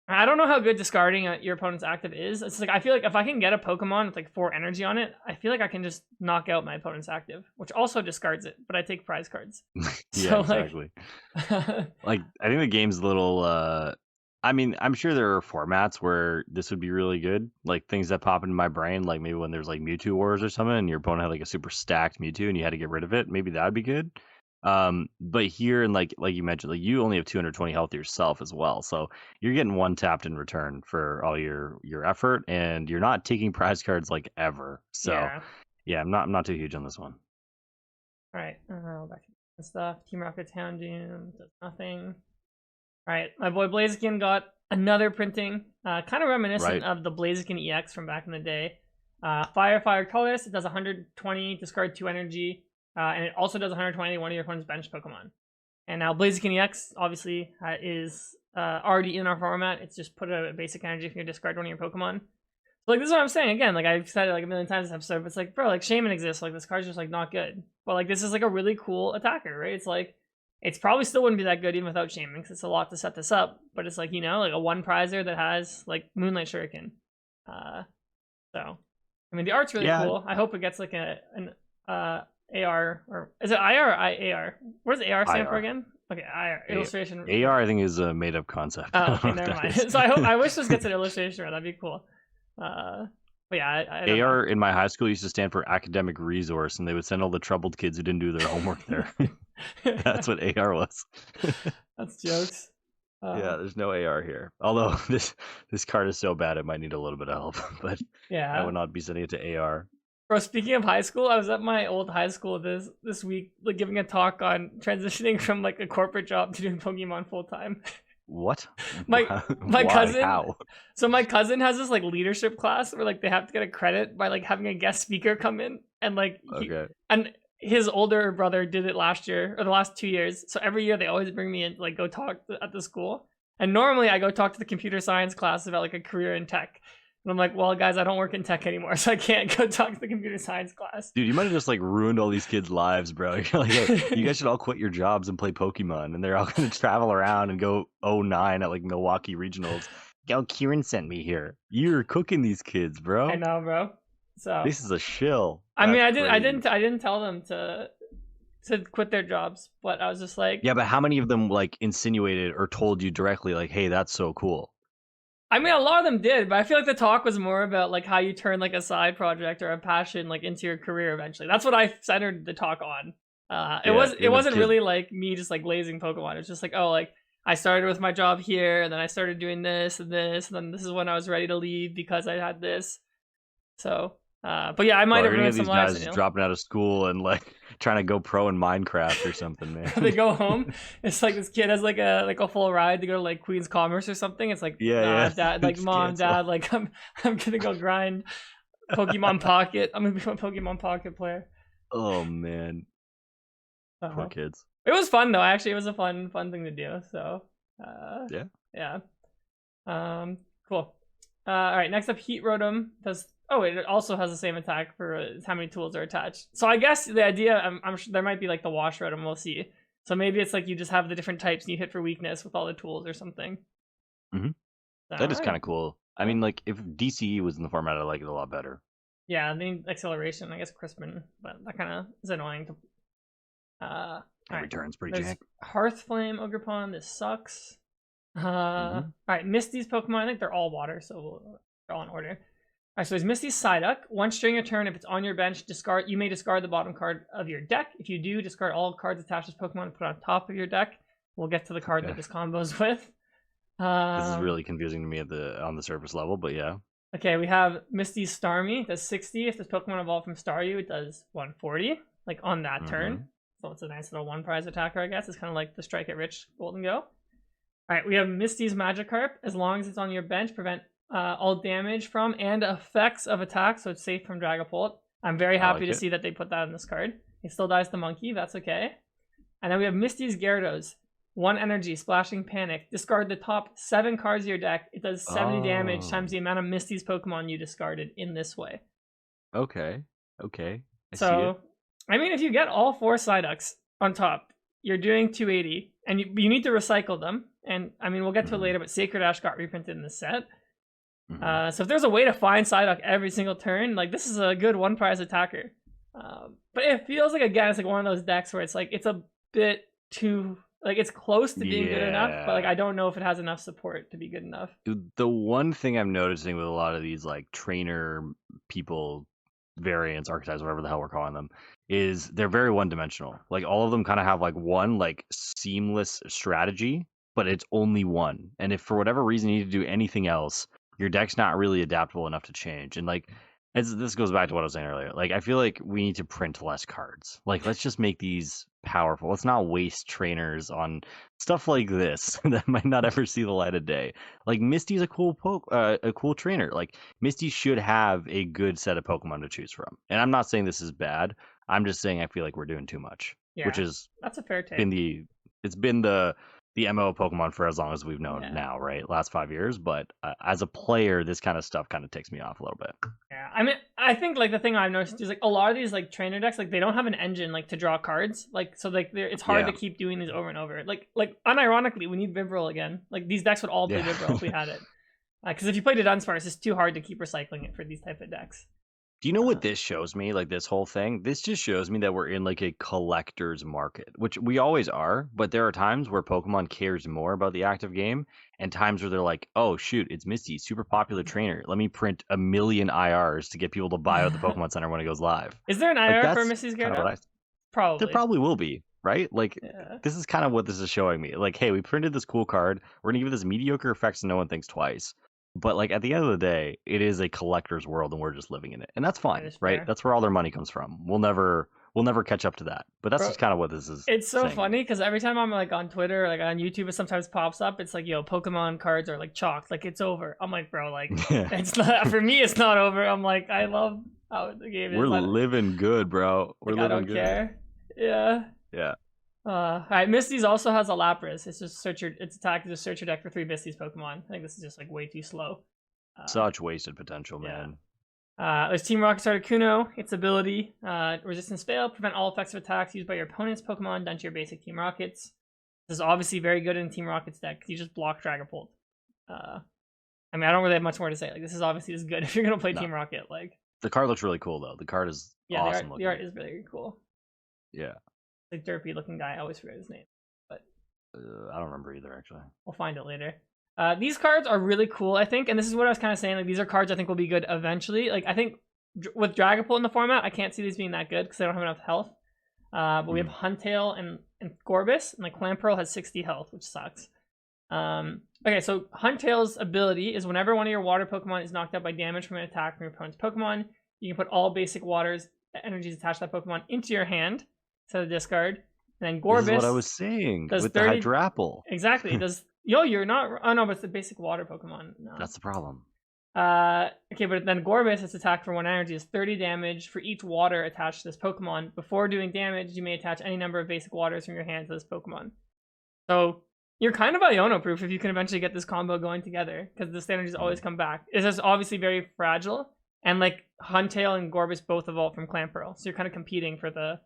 I don't know how good discarding your opponent's active is. It's like I feel like if I can get a Pokemon with like 4 energy on it, I feel like I can just knock out my opponent's active, which also discards it, but I take prize cards. Yeah, exactly. Like I think the game's a little I mean, I'm sure there are formats where this would be really good. Like things that pop into my brain, like maybe when there's like Mewtwo Wars or something and your opponent had like a super stacked Mewtwo and you had to get rid of it, maybe that would be good. But here and like you mentioned, like you only have 220 health yourself as well, so you're getting one tapped in return for all your effort, and you're not taking prize cards like ever. So yeah, I'm not too huge on this one. All right, back to the stuff. Team Rocket Houndoom does nothing. All right, my boy Blaziken got another printing, kind of reminiscent of the Blaziken EX from back in the day. Fire Colorless. It does 120, discard 2 energy. And it also does 120 one of your opponent's bench Pokemon. And now Blaziken EX obviously is already in our format. It's just put a basic energy if you discard one of your Pokemon. So like this is what I'm saying again. Like I've said it like a million times this episode, but it's like bro, like Shaman exists. Like this card's just like not good. But like this is like a really cool attacker, right? It's like it's probably still wouldn't be that good even without Shaman because it's a lot to set this up. But it's like like a 1 prizer that has like Moonlight Shuriken. So I mean the art's really cool. I hope it gets like an AR, or is it IR or IAR? What does AR stand for again? Okay, IR illustration. AR I think is a made up concept. Oh, okay, never mind. So I wish this gets an illustration. That'd be cool. But yeah, I AR in my high school used to stand for academic resource, and they would send all the troubled kids who didn't do their homework there. That's what AR was. That's jokes. Yeah, there's no AR here. Although this card is so bad, it might need a little bit of help. But yeah, I would not be sending it to AR. Bro, speaking of high school, I was at my old high school this week, like giving a talk on transitioning from like a corporate job to doing Pokemon full time. What? My cousin. How? So my cousin has this like leadership class where like they have to get a credit by like having a guest speaker come in, and like and his older brother did it last year or the last 2 years. So every year they always bring me in to like go talk at the school, and normally I go talk to the computer science class about like a career in tech. And I'm like, well, guys, I don't work in tech anymore, so I can't go talk to the computer science class. Dude, you might have just like ruined all these kids' lives, bro. You're like, hey, you guys should all quit your jobs and play Pokemon, and they're all gonna travel around and go 09 at like Milwaukee regionals. Yo, Kieran sent me here. You're cooking these kids, bro. I know, bro. So this is a shill. I mean, I didn't tell them to quit their jobs, but I was just like, yeah, but how many of them like insinuated or told you directly, like, hey, that's so cool? I mean, a lot of them did, but I feel like the talk was more about like how you turn like a side project or a passion like into your career eventually. That's what I centered the talk on. It wasn't really like me just like blazing Pokemon. It's just like, oh, like I started with my job here, and then I started doing this and this, and then this is when I was ready to leave because I had this. So, but yeah, I might have ruined some lives. Guys dropping out of school and like trying to go pro in Minecraft or something, man. They go home. It's like this kid has like a full ride to go to like Queen's Commerce or something. It's like, dad, like mom, dad, like I'm gonna go grind Pokemon Pocket. I'm gonna become a Pokemon Pocket player. Oh man, poor kids. It was fun though. Actually, it was a fun thing to do. So yeah. Cool. All right. Next up, Heat Rotom does. Oh, it also has the same attack for how many tools are attached. So I guess the idea, I'm sure there might be like the Wash Rotom, we'll see. So maybe it's like you just have the different types and you hit for weakness with all the tools or something. Mm-hmm. That is kind of cool. I mean, like if DCE was in the format, I like it a lot better. Yeah, I mean acceleration, I guess Crispin, but that kind of is annoying to. Return's pretty jank. Hearthflame, Ogerpon, this sucks. All right, Misty's Pokemon, I think they're all water, so they're all in order. Alright, so there's Misty's Psyduck. Once during your turn, if it's on your bench, you may discard the bottom card of your deck. If you do, discard all cards attached to this Pokemon and put it on top of your deck. We'll get to the card that this combos with. This is really confusing to me on the surface level, but yeah. Okay, we have Misty's Starmie. It does 60. If this Pokemon evolved from Staryu, it does 140, like on that turn. So it's a nice little one prize attacker, I guess. It's kind of like the Strike It Rich Golden Go. Alright, we have Misty's Magikarp. As long as it's on your bench, prevent all damage from and effects of attack, so it's safe from Dragapult. I'm very happy to see that they put that in this card. It still dies the monkey, that's okay. And then we have Misty's Gyarados. 1 energy, Splashing Panic. Discard the top 7 cards of your deck. It does 70 damage times the amount of Misty's Pokemon you discarded in this way. Okay. I see it. I mean, if you get all 4 Psyducks on top, you're doing 280, and you need to recycle them. And I mean, we'll get to it later, but Sacred Ash got reprinted in the set. So if there's a way to find Psyduck every single turn, like this is a good one prize attacker. But it feels like, again, it's like one of those decks where it's like it's a bit too, like it's close to being good enough, but like I don't know if it has enough support to be good enough. The one thing I'm noticing with a lot of these like trainer people variants, archetypes, whatever the hell we're calling them, is they're very one-dimensional. Like all of them kind of have like one like seamless strategy, but it's only one. And if for whatever reason you need to do anything else, your deck's not really adaptable enough to change. And like this goes back to what I was saying earlier. Like I feel like we need to print less cards. Like let's just make these powerful. Let's not waste trainers on stuff like this that might not ever see the light of day. Like Misty's a cool trainer. Like Misty should have a good set of Pokemon to choose from. And I'm not saying this is bad. I'm just saying I feel like we're doing too much. Yeah, which is that's a fair take. It's been the MO of Pokemon for as long as we've known now, right? Last 5 years. But as a player, this kind of stuff kind of ticks me off a little bit. Yeah, I mean, I think like the thing I've noticed is like a lot of these like trainer decks, like they don't have an engine like to draw cards, like so like it's hard to keep doing these over and over. Like unironically, we need Vibral again. Like these decks would all play Vibral if we had it. Because if you played a Dunsparce, it's too hard to keep recycling it for these type of decks. Do you know what this shows me? Like this whole thing, this just shows me that we're in like a collector's market, which we always are. But there are times where Pokemon cares more about the active game, and times where they're like, "Oh shoot, it's Misty, super popular trainer. Let me print 1 million IRs to get people to buy out the Pokemon Center when it goes live." Is there an IR for Misty's Gyarados? Probably. There probably will be, right? Like this is kind of what this is showing me. Like, hey, we printed this cool card. We're gonna give it this mediocre effect so no one thinks twice. But like at the end of the day, it is a collector's world, and we're just living in it, and that's fine, right? That's where all their money comes from. We'll never catch up to that. But that's just kind of what this is. It's so funny because every time I'm like on Twitter, like on YouTube, it sometimes pops up. It's like, yo, Pokemon cards are like chalked, like it's over. I'm like, bro, like it's not for me. It's not over. I'm like, I love how the game is. We're living good, bro. We're living I don't good. Care. Yeah. Yeah. All right, Misty's also has a Lapras. It's just its attack is just search your deck for 3 Misty's Pokemon. I think this is just like way too slow. Such wasted potential, man. There's Team Rocket Starter Kuno. Its ability, resistance fail, prevent all effects of attacks used by your opponent's Pokemon done to your basic Team Rockets. This is obviously very good in Team Rocket's deck because you just block Dragapult. I mean, I don't really have much more to say. Like, this is obviously just good if you're gonna play Team Rocket. Like, the card looks really cool though. The card is awesome looking. The art is really cool. Yeah. Like derpy looking guy. I always forget his name, but I don't remember either actually. We'll find it later. These cards are really cool, I think, and this is what I was kind of saying. Like, these are cards I think will be good eventually. Like, I think with Dragapult in the format, I can't see these being that good because they don't have enough health. But we have Huntail and Gorbis, and like Clamperl has 60 health, which sucks. Okay, so Huntail's ability is whenever one of your water Pokemon is knocked out by damage from an attack from your opponent's Pokemon, you can put all basic waters energies attached to that Pokemon into your hand to the discard. And then Gorbis. This is what I was saying with 30... the Hydrapple. Exactly. It does. Yo, you're not. Oh no, but it's the basic water Pokemon. No. That's the problem. Okay, but then Gorbis, its attack for 1 energy is 30 damage for each water attached to this Pokemon. Before doing damage, you may attach any number of basic waters from your hand to this Pokemon. So you're kind of Iono proof if you can eventually get this combo going together, because the energies always come back. It's just obviously very fragile, and like Huntail and Gorbis both evolve from Clamperl, so you're kind of competing for the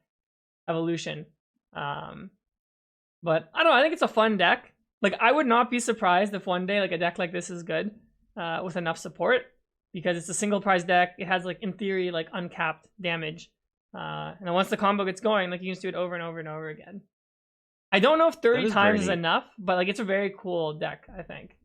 evolution. But I don't know, I think it's a fun deck. Like, I would not be surprised if one day like a deck like this is good with enough support, because it's a single prize deck. It has, like, in theory, like uncapped damage, and then once the combo gets going, like, you can just do it over and over and over again. I don't know if 30 times is enough, but like it's a very cool deck, I think.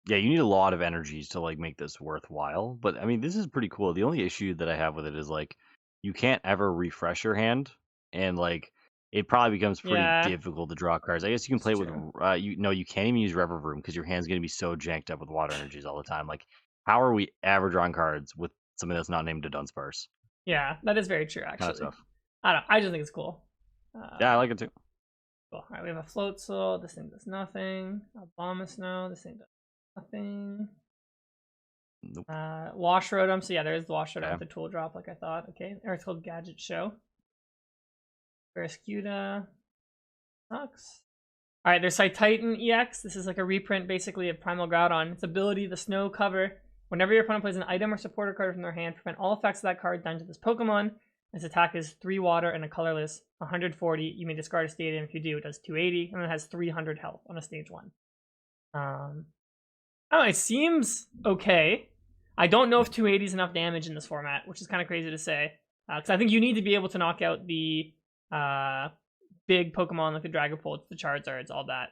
Yeah, you need a lot of energies to like make this worthwhile. But I mean, this is pretty cool. The only issue that I have with it is like you can't ever refresh your hand, and like it probably becomes pretty Yeah, difficult to draw cards. I guess you can it's play with true. you no, you can't even use Rever Room because your hand's gonna be so janked up with water energies all the time. Like, how are we ever drawing cards with something that's not named a Dunsparce? Yeah, that is very true. Kind of Actually, tough. I don't. I just think it's cool. Yeah, I Uh, like it too. cool. All right, we have a float soul. This thing does nothing. A bomb snow. This thing does nothing. Nope. Wash Rotom. So yeah, there is the Wash Rotom Okay. with the tool drop, like I thought. Okay, or it's called Gadget Show. Barraskewda sucks. All right, there's Titan EX. This is like a reprint, basically, of Primal Groudon. Its ability, the Snow Cover. Whenever your opponent plays an item or supporter card from their hand, prevent all effects of that card done to this Pokemon. Its attack is 3 water and a colorless, 140. You may discard a stadium. If you do, it does 280, and it has 300 health on a stage 1. I don't know, it seems okay. I don't know if 280 is enough damage in this format, which is kind of crazy to say. Because I think you need to be able to knock out the big Pokemon like the Dragapult, the Charizards, all that,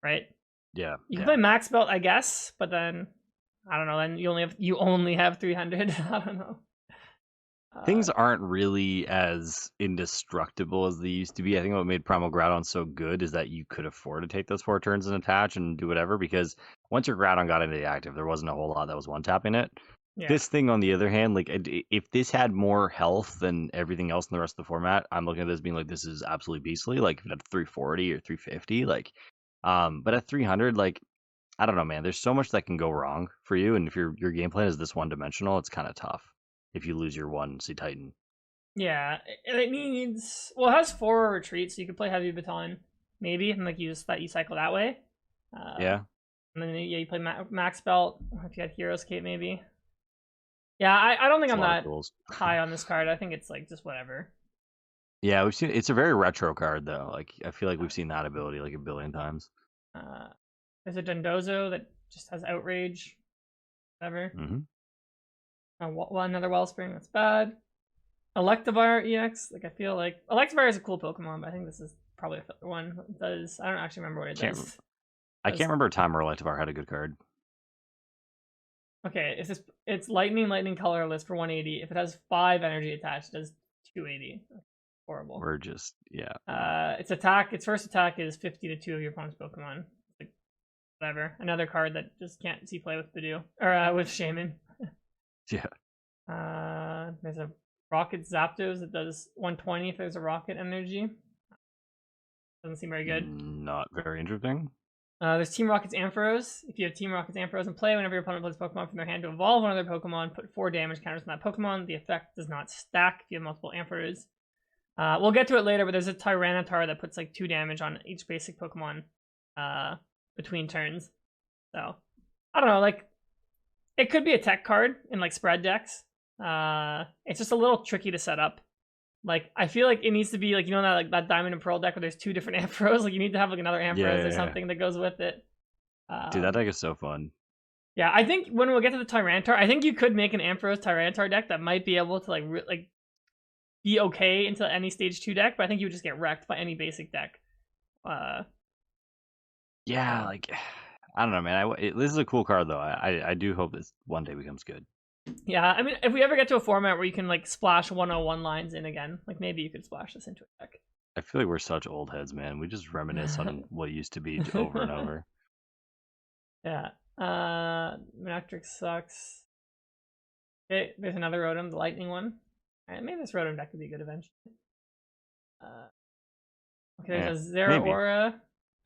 right? Yeah. You can Yeah. play Max Belt, I guess, but then I don't know. Then you only have 300. I don't know. Things aren't really as indestructible as they used to be. I think what made Primal Groudon so good is that you could afford to take those 4 turns and attach and do whatever, because once your Groudon got into the active, there wasn't a whole lot that was one-tapping it. Yeah, This thing, on the other hand, like if this had more health than everything else in the rest of the format, I'm looking at this being like, this is absolutely beastly. Like if it had 340 or 350, like, but at 300, like, I don't know, man. There's so much that can go wrong for you, and if your game plan is this one-dimensional, it's kind of tough if you lose your one Sea Titan. yeah. It needs. Well, it has 4 retreats, so you could play Heavy Baton maybe, and like use that you cycle that way. Yeah, And then yeah, you play Max Belt. If you had Heroes Cape, maybe. Yeah, I don't think it's a I'm lot of that tools. high on this card. I think it's like just whatever. Yeah, we've seen it's a very retro card though. Like I feel like we've seen that ability like a billion times. Uh, there's a Dondozo that just has Outrage. Whatever. Hmm. Another Wellspring. That's bad. Electivire EX. Like I feel like Electivire is a cool Pokemon, but I think this is probably a filler one. It does. I don't actually remember what it Can't does. I can't remember a time where Electivire had a good card. Okay, it's lightning colorless for 180. If it has 5 energy attached, it does 280. Horrible. We're just yeah. Its first attack is 50 to 2 of your opponent's Pokemon. Like, whatever. Another card that just can't see play with Bidoof or with Shaman. Yeah. There's a Rocket Zapdos that does 120 if there's a Rocket energy. Doesn't seem very good. Not very interesting. There's Team Rocket's Ampharos. If you have Team Rocket's Ampharos in play, whenever your opponent plays Pokemon from their hand to evolve one of their Pokemon, put 4 damage counters on that Pokemon. The effect does not stack if you have multiple Ampharos. We'll get to it later, but there's a Tyranitar that puts like 2 damage on each basic Pokemon between turns. So, I don't know, like, it could be a tech card in like spread decks. It's just a little tricky to set up. Like, I feel like it needs to be like, you know, that Diamond and Pearl deck where there's 2 different Ampharos. Like, you need to have like another Ampharos or something that goes with it. Dude, that deck is so fun. Yeah, I think when we'll get to the Tyranitar, I think you could make an Ampharos Tyranitar deck that might be able to like be okay into any stage 2 deck, but I think you would just get wrecked by any basic deck. Yeah, like I don't know, man. This is a cool card though. I do hope this one day becomes good. Yeah, I mean, if we ever get to a format where you can like splash 101 lines in again, like maybe you could splash this into a deck. I feel like we're such old heads, man. We just reminisce on what used to be over and over. Yeah. Manectric sucks. Okay, there's another Rotom, the lightning one. Alright, maybe this Rotom deck could be good eventually. Okay, there's a Zeraora.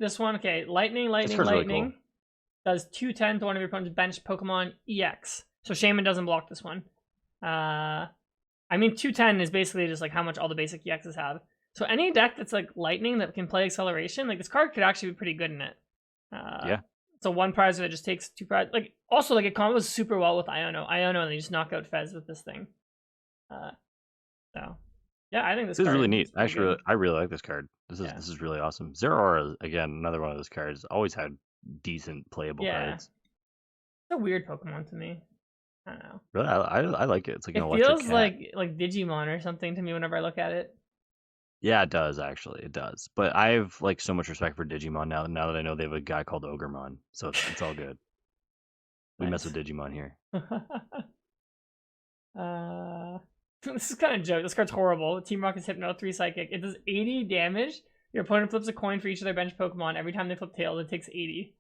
This one, okay, lightning. Really cool. Does 210 to one of your opponent's bench Pokemon EX. So Shaman doesn't block this one. I mean, 210 is basically just like how much all the basic EXs have. So any deck that's like lightning that can play acceleration, like this card could actually be pretty good in it. Yeah. So one prize that just takes 2 prize. Like also like it combos super well with Iono, and they just knock out Fez with this thing. So yeah, I think this is card really neat. Actually, I really like this card. This is really awesome. Zeraora, again, another one of those cards. Always had decent playable cards. It's a weird Pokemon to me. I don't know. Really, I like it. It's like it an electric feels cat. like Digimon or something to me whenever I look at it. Yeah, it does actually. It does. But I have like so much respect for Digimon now that I know they have a guy called Ogremon. So it's all good. We mess with Digimon here. This is kind of a joke. This card's horrible. Team Rocket's Hypno 3 Psychic. It does 80 damage. Your opponent flips a coin for each of their bench Pokemon. Every time they flip tails, it takes 80.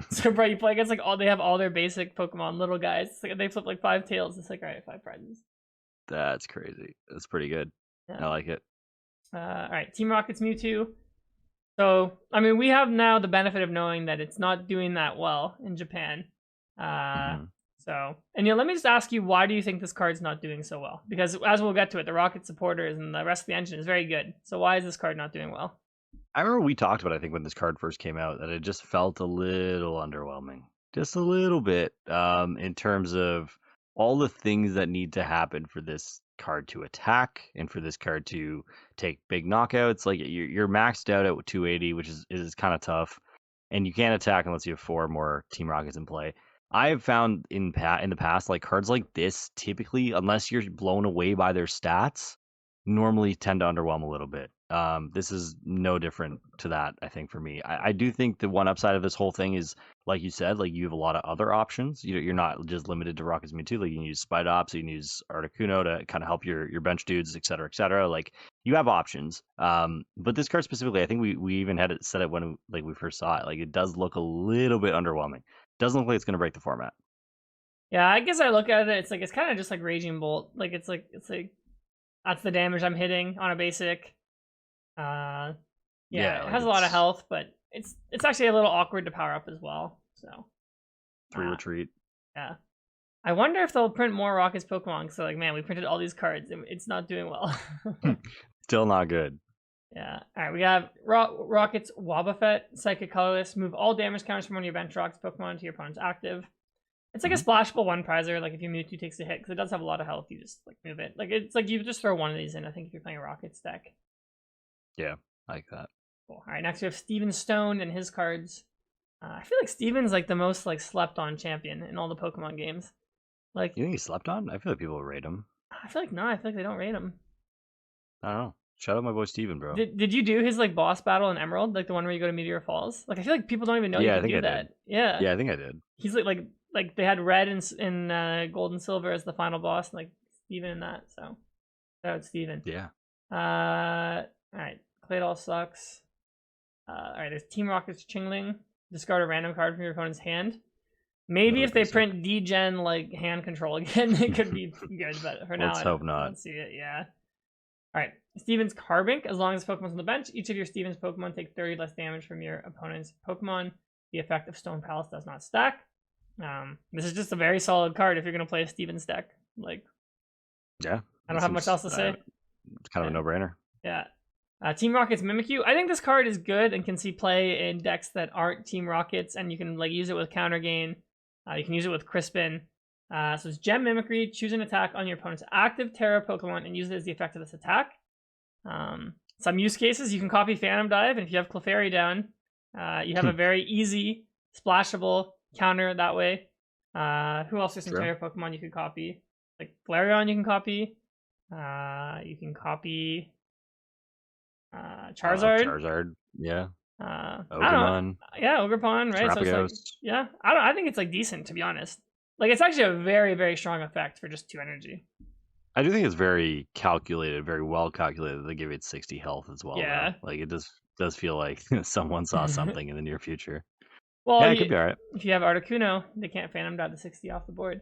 So, bro, you play against like they have all their basic Pokemon, little guys. It's like they flip like 5 tails. It's like, all right, 5 prizes. That's crazy. That's pretty good. Yeah. I like it. All right, Team Rocket's Mewtwo. So, I mean, we have now the benefit of knowing that it's not doing that well in Japan. So, and let me just ask you, why do you think this card's not doing so well? Because as we'll get to it, the Rocket supporters and the rest of the engine is very good. So why is this card not doing well? I remember we talked about, I think, when this card first came out, that it just felt a little underwhelming. Just a little bit, in terms of all the things that need to happen for this card to attack and for this card to take big knockouts. Like you're maxed out at 280, which is kind of tough, and you can't attack unless you have 4 more Team Rockets in play. I have found in the past, like cards like this, typically, unless you're blown away by their stats, normally tend to underwhelm a little bit. This is no different to that, I think, for me. I do think the one upside of this whole thing is, like you said, like you have a lot of other options. You're not just limited to Rockets Mewtwo. Like you can use Spidops, you can use Articuno to kind of help your bench dudes, et cetera, et cetera. Like you have options. But this card specifically, I think we even had it said it when like we first saw it. Like it does look a little bit underwhelming. Doesn't look like it's going to break the format. Yeah, I guess I look at it. It's kind of just like Raging Bolt. Like it's like that's the damage I'm hitting on a basic. Yeah, it has a lot of health, but it's actually a little awkward to power up as well. So 3 retreat. Yeah, I wonder if they'll print more Rockets Pokemon. So like, man, we printed all these cards, and it's not doing well. Still not good. Yeah. All right, we have Rockets Wobbuffet, Psychic Colorless. Move all damage counters from one of your bench Rockets Pokemon to your opponent's active. It's like a splashable one prizer. Like if your Mewtwo takes a hit, because it does have a lot of health, you just like move it. Like it's like you just throw one of these in. I think if you're playing a Rockets deck. Yeah, I like that. Cool. All right, next we have Steven Stone and his cards. I feel like Steven's like the most like slept on champion in all the Pokemon games. Like you think he slept on? I feel like people rate him. I feel like no. I feel like they don't rate him. I don't know. Shout out my boy Steven, bro. Did you do his like boss battle in Emerald, like the one where you go to Meteor Falls? Like I feel like people don't even know you can do that. Yeah. Yeah, I think I did. He's like they had Red and Gold and Silver as the final boss, and like Steven in that. So shout out Steven. Yeah. All right. Claydol sucks. All right. There's Team Rocket's Chingling. Discard a random card from your opponent's hand. Maybe if they print D-Gen like hand control again, it could be good. But for now, let's hope not. I don't see it. Yeah. All right, Steven's Carbink. As long as Pokemon's on the bench, each of your Steven's Pokemon take 30 less damage from your opponent's Pokemon. The effect of Stone Palace does not stack. This is just a very solid card if you're gonna play a Steven's deck. Like, yeah, I don't have much else to say. It's kind of a no-brainer. Yeah. Team Rocket's Mimikyu. I think this card is good and can see play in decks that aren't Team Rockets, and you can like use it with Counter Gain. You can use it with Crispin. So it's Gem Mimicry, choose an attack on your opponent's active Terra Pokemon and use it as the effect of this attack. Some use cases, you can copy Phantom Dive, and if you have Clefairy down, you have a very easy, splashable counter that way. Who else is some Terra Pokemon you could copy? Like Flareon you can copy. You can copy Charizard. Charizard, yeah. Ogerpon. Yeah, Ogerpon, right? So it's like, yeah, I think it's like decent, to be honest. Like it's actually a very, very strong effect for just 2 energy. I do think it's very calculated, very well calculated. They give it 60 health as well. Yeah. Though. Like it does feel like someone saw something in the near future. Well, yeah, it could be alright. If you have Articuno, they can't Phantom Dive the 60 off the board.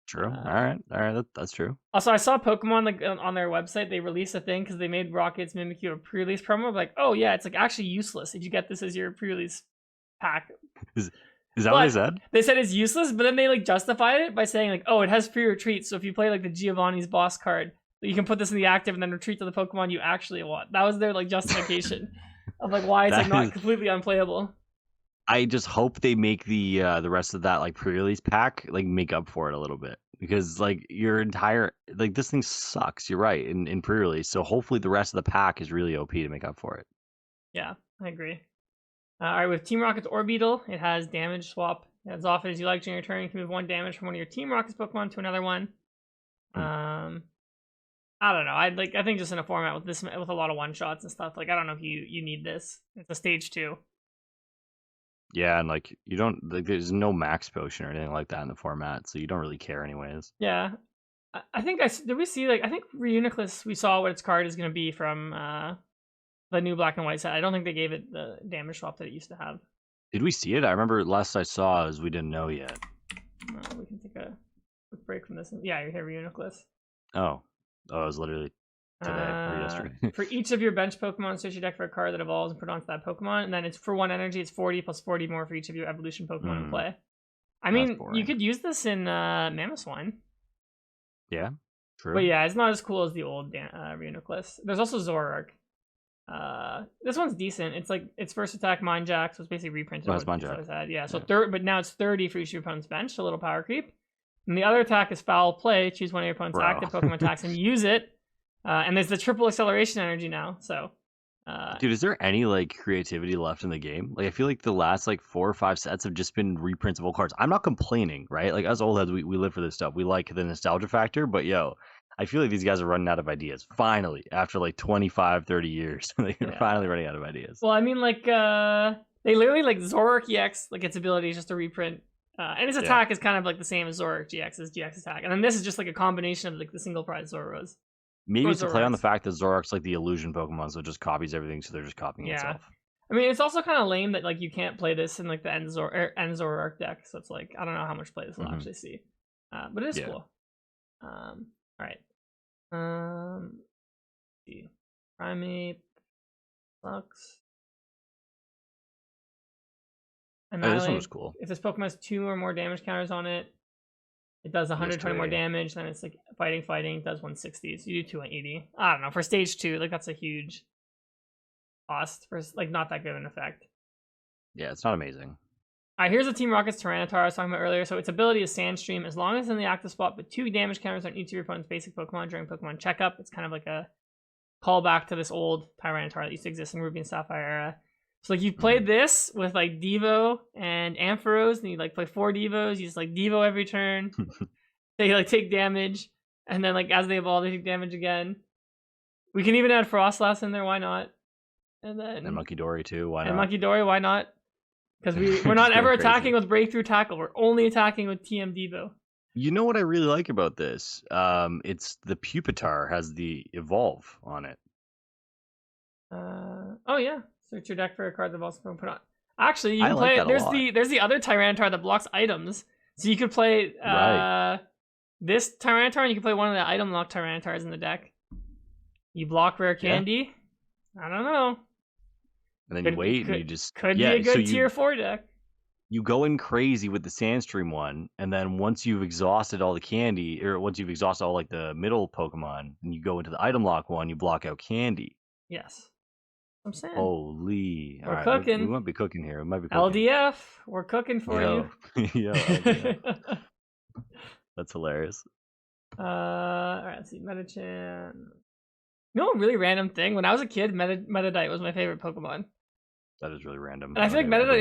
True. All right, that's true. Also, I saw Pokemon like on their website. They released a thing because they made Rocket's Mimikyu a pre-release promo. Like, oh yeah, it's like actually useless if you get this as your pre-release pack. Is that what they said? They said it's useless, but then they like justified it by saying like, oh, it has free retreat. So if you play like the Giovanni's boss card, you can put this in the active and then retreat to the Pokemon you actually want. That was their like justification of like why it's like not completely unplayable. I just hope they make the rest of that like pre-release pack like make up for it a little bit, because like your entire like this thing sucks. You're right in pre-release, so hopefully the rest of the pack is really OP to make up for it. Yeah, I agree. All right, with Team Rocket's Orbeetle, it has damage swap. As often as you like during your turn, you can move 1 damage from one of your Team Rocket's Pokemon to another one. I don't know. I think just in a format with this with a lot of one shots and stuff. Like I don't know if you need this. It's a stage 2. Yeah, and like you don't like there's no max potion or anything like that in the format, so you don't really care anyways. Yeah. I think did we see like I think Reuniclus we saw what its card is gonna be from the new black and white set. I don't think they gave it the damage swap that it used to have. Did we see it? I remember last I saw is we didn't know yet. We can take a quick break from this. Yeah, you're here, Reuniclus. Oh, it was literally today or yesterday. For each of your bench Pokemon, search your deck for a card that evolves and put onto that Pokemon, and then it's for 1 energy. It's 40 plus 40 more for each of your evolution Pokemon in play. I mean, you could use this in Mamoswine. Yeah, true. But yeah, it's not as cool as the old Reuniclus. There's also Zoroark. This one's decent. It's like its first attack Mind Jack, so it's basically reprinted what it's always had. Yeah, so but now it's 30 for each of your opponent's bench, so a little power creep. And the other attack is Foul Play. Choose one of your opponent's active Pokemon attacks and use it. And there's the triple acceleration energy now. So, dude, is there any like creativity left in the game? Like, I feel like the last like 4 or 5 sets have just been reprintable cards. I'm not complaining, right? Like, as old heads, we live for this stuff. We like the nostalgia factor, but yo, I feel like these guys are running out of ideas. Finally, after like 25, 30 years, they're finally running out of ideas. Well, I mean, like, they literally like Zoroark EX, like its ability is just to reprint. And its attack is kind of like the same as Zoroark GX's GX attack. And then this is just like a combination of like the single prize Zoros. Maybe it's a play on the fact that Zoroark's like the illusion Pokemon, so it just copies everything, so they're just copying itself. I mean, it's also kind of lame that like you can't play this in like the end Zoroark deck, so it's like I don't know how much play this will actually see. But it is cool. All right. Let's see. Primate sucks. Annihilate. This one was cool. If this Pokemon has 2 or more damage counters on it, it does 120 more damage. Then it's like fighting, it does 160. So you do 280. I don't know. For stage 2, like that's a huge cost for like not that good of an effect. Yeah, it's not amazing. All right, here's a Team Rocket's Tyranitar I was talking about earlier. So its ability is Sandstream. As long as it's in the active spot, but 2 damage counters on each of your opponent's basic Pokemon during Pokemon checkup. It's kind of like a callback to this old Tyranitar that used to exist in Ruby and Sapphire era. So like you played this with like Devo and Ampharos, and you like play 4 Devos, you just like Devo every turn. They like take damage, and then like as they evolve, they take damage again. We can even add Frostlass in there, why not? And Monkey Dory too, why not? And Monkey Dory, why not? Because we're not ever attacking with Breakthrough Tackle, we're only attacking with TM Devo. You know what I really like about this? It's the Pupitar has the Evolve on it. Oh yeah. Search your deck for a card that also put on. Actually, you can play. There's the other Tyranitar that blocks items, so you could play this Tyranitar, and you can play one of the item lock Tyranitars in the deck. You block rare candy. I don't know. And then you wait, and you just could be a good tier 4 deck. You go in crazy with the Sandstream one, and then once you've exhausted all the candy, or once you've exhausted all like the middle Pokemon, and you go into the item lock one, you block out candy. Yes. I'm saying. Holy. We're cooking. We might be cooking here. We might be cooking. LDF. We're cooking for you. Yo, LDF. That's hilarious. Alright, let's see. Metachan. You know a really random thing? When I was a kid, Metadite was my favorite Pokemon. That is really random. And I feel like Metadite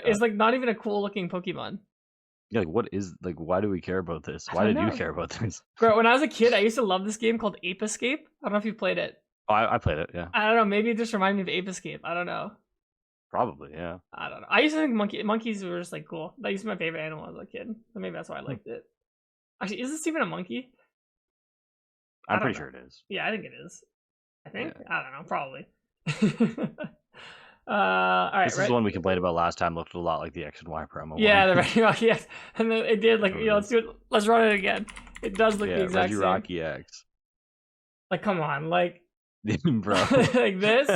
is not even a cool looking Pokemon. Yeah, like what is like why do we care about this? Why did you care about this? Bro, when I was a kid, I used to love this game called Ape Escape. I don't know if you played it. Oh, I played it, yeah. I don't know, maybe it just reminded me of Ape Escape. I don't know. Probably, yeah. I don't know. I used to think monkeys were just like cool. That used to be my favorite animal as a kid. So maybe that's why I liked it. Actually, is this even a monkey? I'm pretty sure it is. Yeah, I think it is. I think? Yeah. I don't know, probably. Alright, this is one we complained about last time. Looked a lot like the X and Y promo. Yeah, the Regirock EX. And then it did, like, let's do it. Let's run it again. It does look the exact same. Regirock EX. Like, come on, like, bro. like this,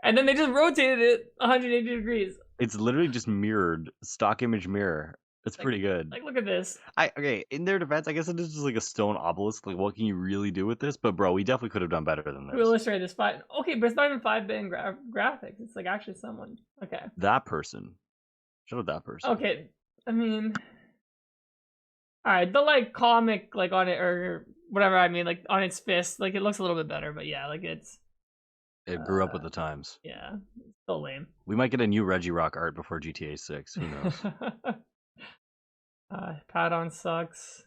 and then they just rotated it 180 degrees. It's literally just mirrored, stock image mirror. It's pretty good. Like, look at this. Okay, in their defense, I guess it is just like a stone obelisk. Like, what can you really do with this? But bro, we definitely could have done better than this. We illustrated this 5. Okay, but it's not even 5-bit graphics. It's like actually someone. Okay. That person. Show that person. Okay, I mean, all right, the like comic like on it or whatever. I mean, like on its fist, like it looks a little bit better. But yeah, like it grew up with the times. Yeah, it's still lame. We might get a new Regirock art before GTA 6. Who knows? Padon sucks.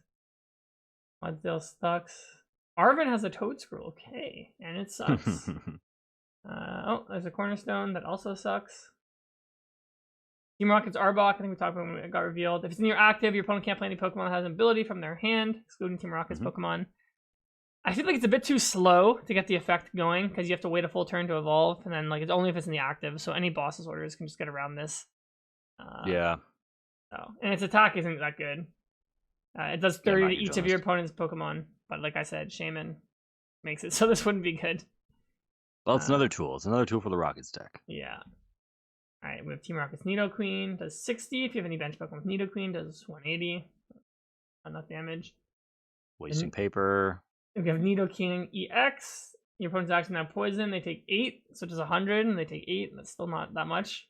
Mudsdale sucks. Arvin has a Toad Scroll. Okay, and it sucks. Oh, there's a Cornerstone that also sucks. Team Rocket's Arbok, I think we talked about when it got revealed. If it's in your active, your opponent can't play any Pokemon that has an ability from their hand, excluding Team Rocket's Pokemon. I feel like it's a bit too slow to get the effect going because you have to wait a full turn to evolve, and then like it's only if it's in the active, so any boss's orders can just get around this. Yeah. So, and its attack isn't that good. It does 30 to each of your opponent's Pokemon, but like I said, Shaman makes it so this wouldn't be good. Well, it's another tool. It's another tool for the Rockets deck. Yeah. All right, we have Team Rocket's Nidoqueen, does 60. If you have any bench Pokemon with Nidoqueen, does 180. Not enough damage. Wasting paper. If you have Nidoking EX, your opponent's action now poison. They take 8, so it does 100, and they take 8. That's still not that much.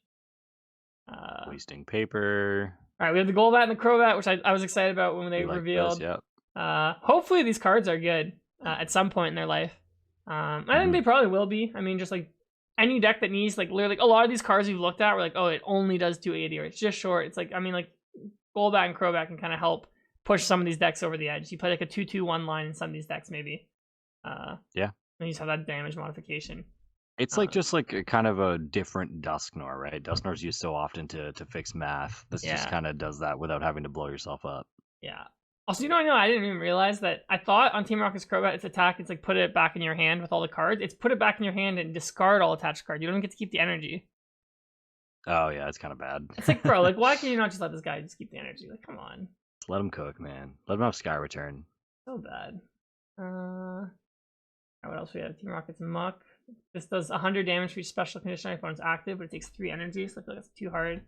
Wasting paper. All right, we have the Golbat and the Crobat, which I was excited about when they revealed. Those, hopefully these cards are good at some point in their life. I think they probably will be. I mean, just like any deck that needs like literally a lot of these cards we've looked at, we're like, oh, it only does 280 or it's just short. It's like, I mean, like Golbat and Crobat can kind of help push some of these decks over the edge. You play like a 2-2-1 line in some of these decks, maybe. Yeah. And you just have that damage modification. It's like just like a kind of a different Dusknoir, right? Dusknoir's used so often to fix math. This just kind of does that without having to blow yourself up. Yeah. Also, you know, I didn't even realize that. I thought on Team Rocket's Crobat, its attack, it's like put it back in your hand with all the cards. It's put it back in your hand and discard all attached cards. You don't even get to keep the energy. Oh, yeah, it's kind of bad. It's like, bro, like, why can you not just let this guy just keep the energy? Like, come on. Just let him cook, man. Let him have Sky Return. So bad. What else we have? Team Rocket's Muck. This does 100 damage for each special condition on your opponent's active, but it takes 3 energy, so I feel like that's too hard.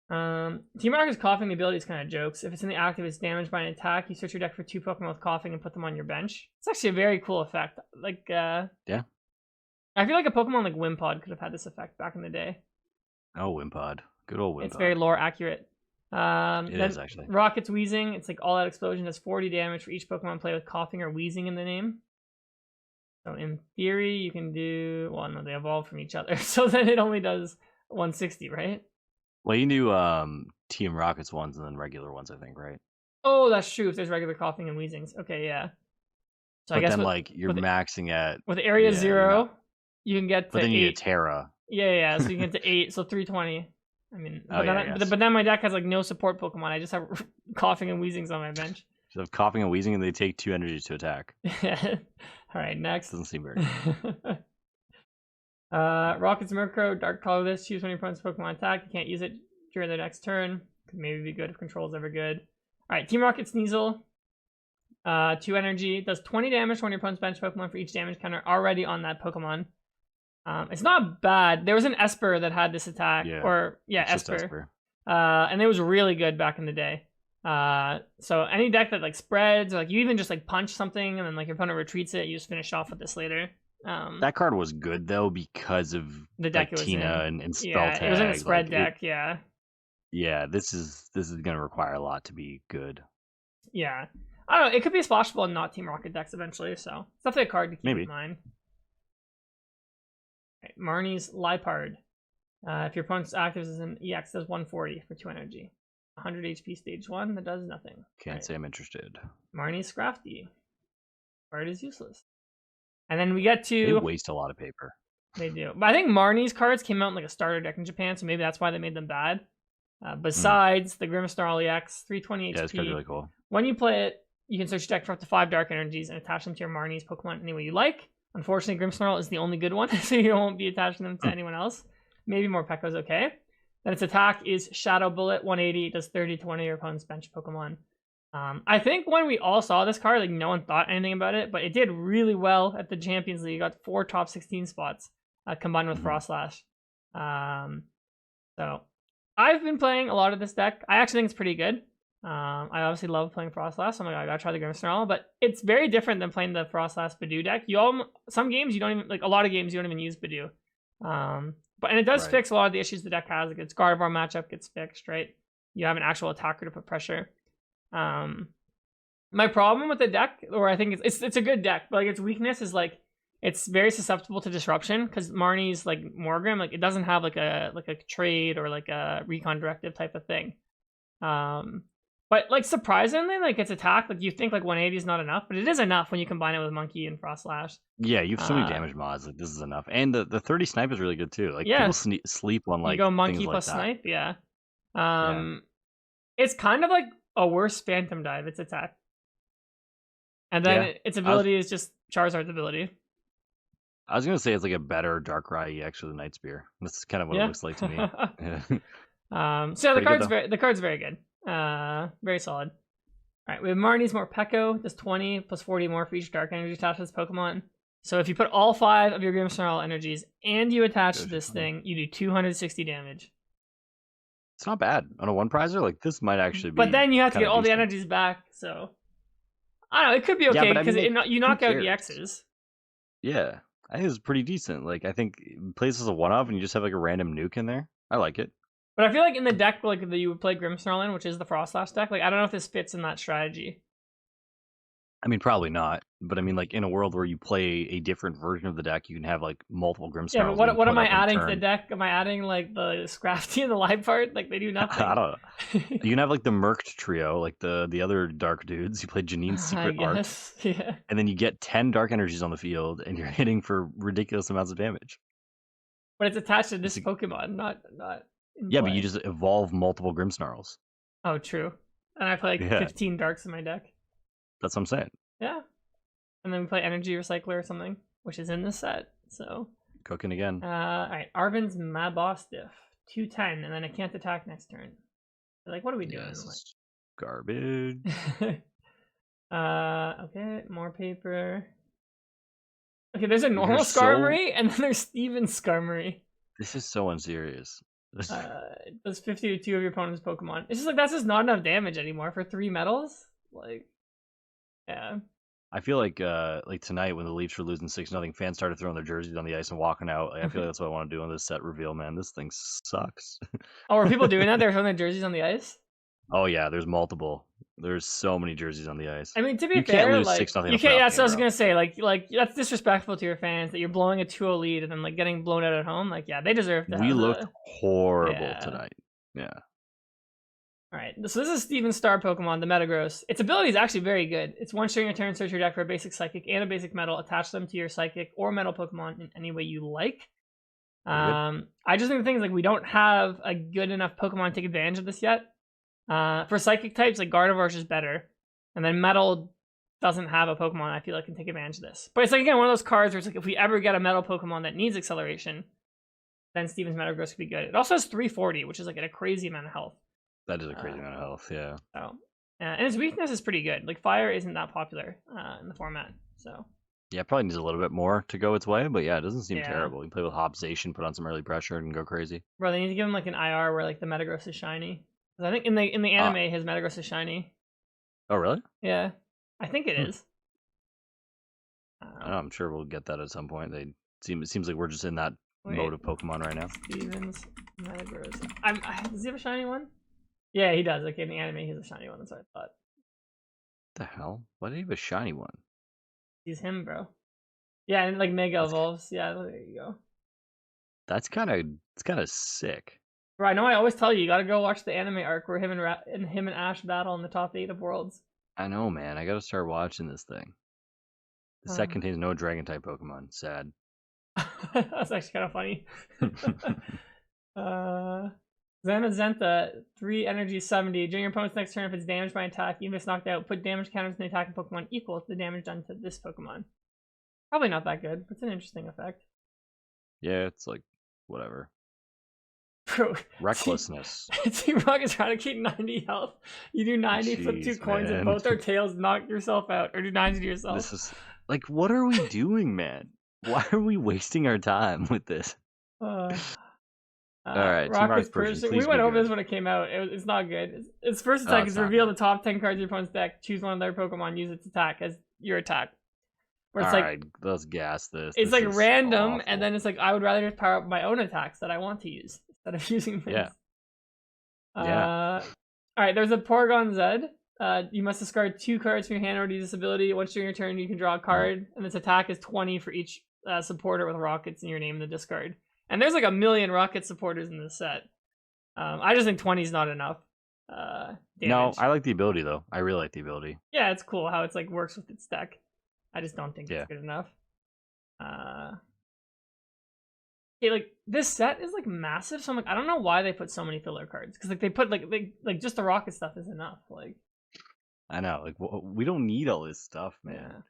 Team Rocket's Coughing, the ability is kind of jokes. If it's in the active, it's damaged by an attack. You search your deck for 2 Pokemon with Coughing and put them on your bench. It's actually a very cool effect. Like, yeah. I feel like a Pokemon like Wimpod could have had this effect back in the day. Oh, Wimpod. Good old Wimpod. It's very lore accurate. It is, actually. Rocket's Wheezing. It's like all-out explosion does 40 damage for each Pokemon play with Coughing or Wheezing in the name. So in theory, you can do... Well, no, they evolve from each other. So then it only does 160, right? Well, you can do Team Rockets ones and then regular ones, I think, right? Oh, that's true. If there's regular Coughing and Wheezings. Okay, yeah. So but I guess then, like, you're maxing at... With Area 0, you can get to 8. But then you get Terra. Yeah, so you can get to 8, so 320. I mean, but then my deck has, like, no support Pokemon. I just have Coughing and Wheezings on my bench. So Coughing and Wheezing, and they take 2 energies to attack. All right, next. Doesn't seem very good. Rocket's Murkrow, Dark Colorless. Choose when your opponent's Pokemon attack. You can't use it during their next turn. Could maybe be good if control's ever good. All right, Team Rocket Sneasel. 2 energy. Does 20 damage when your opponent's bench Pokemon for each damage counter already on that Pokemon. It's not bad. There was an Esper that had this attack. Esper. And it was really good back in the day. So any deck that like spreads, or like you even just like punch something and then like your opponent retreats it, you just finish off with this later. That card was good though because of the deck it was Tina in. and Spell Tag. It was in a spread deck. Yeah, this is gonna require a lot to be good. Yeah, I don't know. It could be splashable and not Team Rocket decks eventually, so it's definitely a card to keep in mind. Right, Marnie's Lipard. If your opponent's active is an EX, does 140 for 2 energy. 100 HP stage 1, that does nothing. Can't say I'm interested. Marnie's Scrafty. Card is useless. And then we get to... They waste a lot of paper. They do. But I think Marnie's cards came out in like a starter deck in Japan, so maybe that's why they made them bad. Besides the Grimmsnarl EX, 320 HP. Yeah, it's really cool. When you play it, you can search your deck for up to 5 Dark Energies and attach them to your Marnie's Pokemon any way you like. Unfortunately, Grimmsnarl is the only good one, so you won't be attaching them to anyone else. Maybe Morpeko's okay. Then its attack is Shadow Bullet, 180. It does 30 to one of your opponent's bench Pokemon. I think when we all saw this card, like no one thought anything about it, but it did really well at the Champions League. It got 4 top 16 spots combined with Frostlash. So I've been playing a lot of this deck. I actually think it's pretty good. I obviously love playing Frostlash, so I'm like, I gotta try the Grimmsnarl, but it's very different than playing the Frostlash Badoo deck. Some games you don't even, like a lot of games you don't even use Badoo. And it does fix a lot of the issues the deck has. Like its Gardevoir matchup gets fixed, right? You have an actual attacker to put pressure. My problem with the deck, or I think it's a good deck, but like its weakness is like it's very susceptible to disruption because Marnie's like Morgrem, like it doesn't have like a trade or like a recon directive type of thing. But like surprisingly, like its attack, like you think like 180 is not enough, but it is enough when you combine it with Monkey and Frost Slash. Yeah, you have so many damage mods. Like this is enough, and the 30 snipe is really good too. Like Yeah. people sleep on You like go things Monkey like plus that. Snipe, yeah. It's kind of like a worse Phantom Dive, its attack. And then its ability is just Charizard's ability. I was gonna say it's like a better Darkrai EX with a Night Spear. That's kind of what it looks like to me. So yeah, the card's very good. Very solid. Alright, we have Marnie's Morpeko, does 20 plus 40 more for each dark energy attached to this Pokemon. So if you put all 5 of your Grimmsnarl energies and you attach to this thing, you do 260 damage. It's not bad. On a one prizer, like this might actually be. But then you have to get all decent. the energies back, so I don't know, it could be okay because you knock out the X's. Yeah. I think it's pretty decent. Like I think it plays as a one-off and you just have like a random nuke in there. I like it. But I feel like in the deck like that you would play Grimmsnarl in, which is the Frost Slash deck, like I don't know if this fits in that strategy. I mean, probably not. But I mean, like in a world where you play a different version of the deck, you can have like multiple Grimmsnarls. Yeah, but what am I adding to the deck? Am I adding like the Scrafty and the live part? Like they do nothing. I don't know. You can have like the Merked trio, like the other dark dudes. You play Janine's Secret Art. Yeah. And then you get 10 dark energies on the field and you're hitting for ridiculous amounts of damage. But it's attached to this Pokemon, not yeah, but you just evolve multiple Grimmsnarls. Oh, true. And I play like 15 darks in my deck. That's what I'm saying. Yeah. And then we play Energy Recycler or something, which is in this set. So cooking again. Alright, Arven's Mabostiff. 210, and then I can't attack next turn. So, like, what are we doing? Garbage. Okay, more paper. Okay, there's a normal Skarmory, and then there's Steven's Skarmory. This is so unserious. It does 50 to 2 of your opponent's Pokemon. It's just like, that's just not enough damage anymore for 3 metals. Like, yeah. I feel like tonight when the Leafs were losing 6-0, fans started throwing their jerseys on the ice and walking out. I feel like that's what I want to do on this set reveal, man. This thing sucks. Oh, were people doing that? They were throwing their jerseys on the ice? Oh yeah, there's multiple. There's so many jerseys on the ice. I mean, to be fair, can't lose like 6-0. You can't. Yeah, that's what I was gonna say. Like that's disrespectful to your fans that you're blowing a 2-0 lead and then like getting blown out at home. Like, yeah, they deserve that. We looked horrible tonight. Yeah. All right, so this is Steven's star Pokemon, the Metagross. Its ability is actually very good. It's one during your turn, search your deck for a basic Psychic and a basic Metal. Attach them to your Psychic or Metal Pokemon in any way you like. I just think the thing is like we don't have a good enough Pokemon to take advantage of this yet. For Psychic types, like Gardevoir is just better, and then Metal doesn't have a Pokemon I feel like can take advantage of this. But it's like again one of those cards where it's like if we ever get a Metal Pokemon that needs acceleration, then Steven's Metagross could be good. It also has 340, which is like a crazy amount of health. That is a crazy amount of health, yeah. So, and its weakness is pretty good. Like Fire isn't that popular in the format, so. Yeah, it probably needs a little bit more to go its way, but yeah, it doesn't seem terrible. You play with Hobzation, put on some early pressure, and go crazy. Bro, they need to give him like an IR where like the Metagross is shiny. I think in the anime his Metagross is shiny. Oh really? Yeah, I think it is. I'm sure we'll get that at some point. It seems like we're just in that mode of Pokemon right now. Steven's Metagross. Does he have a shiny one? Yeah, he does. Okay, in the anime, he has a shiny one. That's what I thought. The hell? Why did he have a shiny one? He's him, bro. Yeah, and like Mega Evolves. Yeah, there you go. That's kind of sick. Bro, I know I always tell you, you gotta go watch the anime arc where him and Ash battle in the top 8 of Worlds. I know, man. I gotta start watching this thing. The set contains no Dragon-type Pokemon. Sad. That's actually kind of funny. Zamazenta, 3 energy, 70. During your opponent's next turn, if it's damaged by attack, even if it's knocked out, put damage counters in the attacking Pokemon equal to the damage done to this Pokemon. Probably not that good, but it's an interesting effect. Yeah, it's like, whatever. Bro, recklessness. T-Rock is trying to keep 90 health. You do 90, flip 2 coins, and both our tails knock yourself out, or do 90 to yourself. This is, like, what are we doing, man? Why are we wasting our time with this? Alright, Rocket's Pershing. We went over this when it came out. It's not good. Its first attack is reveal the top 10 cards of your opponent's deck. Choose one of their Pokemon. Use its attack as your attack. Where it's like, let's gas this. It's like random, awful. And then it's like I would rather just power up my own attacks that I want to use instead of using this. Yeah. Alright, there's a Porygon Z. You must discard 2 cards from your hand or use this ability. Once during your turn, you can draw a card, and its attack is 20 for each supporter with rockets in your name in the discard. And there's like a million rocket supporters in this set. I just think 20 is not enough. No, damage. I like the ability though. I really like the ability. Yeah, it's cool how it's like works with its deck. I just don't think Yeah. it's good enough. Okay, like this set is like massive, so I'm like, I don't know why they put so many filler cards, because like they put like just the rocket stuff is enough. Like, I know, like we don't need all this stuff, man. yeah.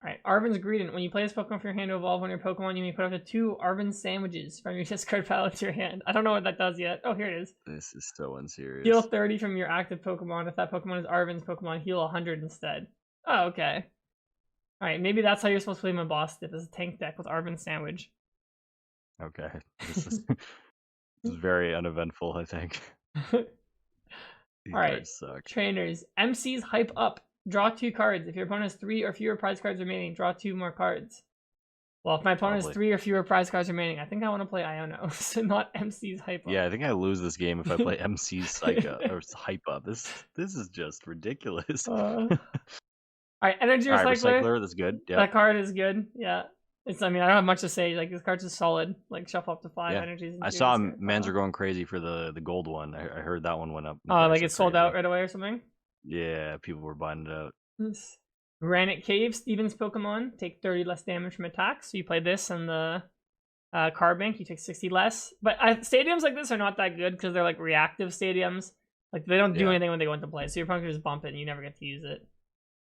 All right, Arven's Greedent. When you play this Pokemon from your hand to evolve one of your Pokemon, you may put up to 2 Arven sandwiches from your discard pile into your hand. I don't know what that does yet. Oh, here it is. This is so unserious. Heal 30 from your active Pokemon. If that Pokemon is Arven's Pokemon, heal 100 instead. Oh, okay. All right, maybe that's how you're supposed to play my boss dip, as a tank deck with Arven Sandwich. Okay, this is very uneventful, I think. These cards suck. Trainers. MC's Hype Up. Draw 2 cards. If your opponent has 3 or fewer prize cards remaining, draw 2 more cards. Well, if my opponent has 3 or fewer prize cards remaining, I think I want to play Iono, so not MC's Hype Up. Yeah, I think I lose this game if I play MC's Psycho or Hype Up. This is just ridiculous. All right, Energy Recycler. That's good. Yeah. That card is good. Yeah. I mean, I don't have much to say. Like, this card's just solid. Like, shuffle up to 5 energies. I saw Mans are going crazy for the gold one. I heard that one went up. Oh, like it sold out right away or something? Yeah, people were buying it out. Granite Cave, Steven's Pokemon. Take 30 less damage from attacks. So you play this and the card bank. You take 60 less. But stadiums like this are not that good because they're like reactive stadiums. Like, they don't do anything when they go into play. So your opponent can just bump it and you never get to use it.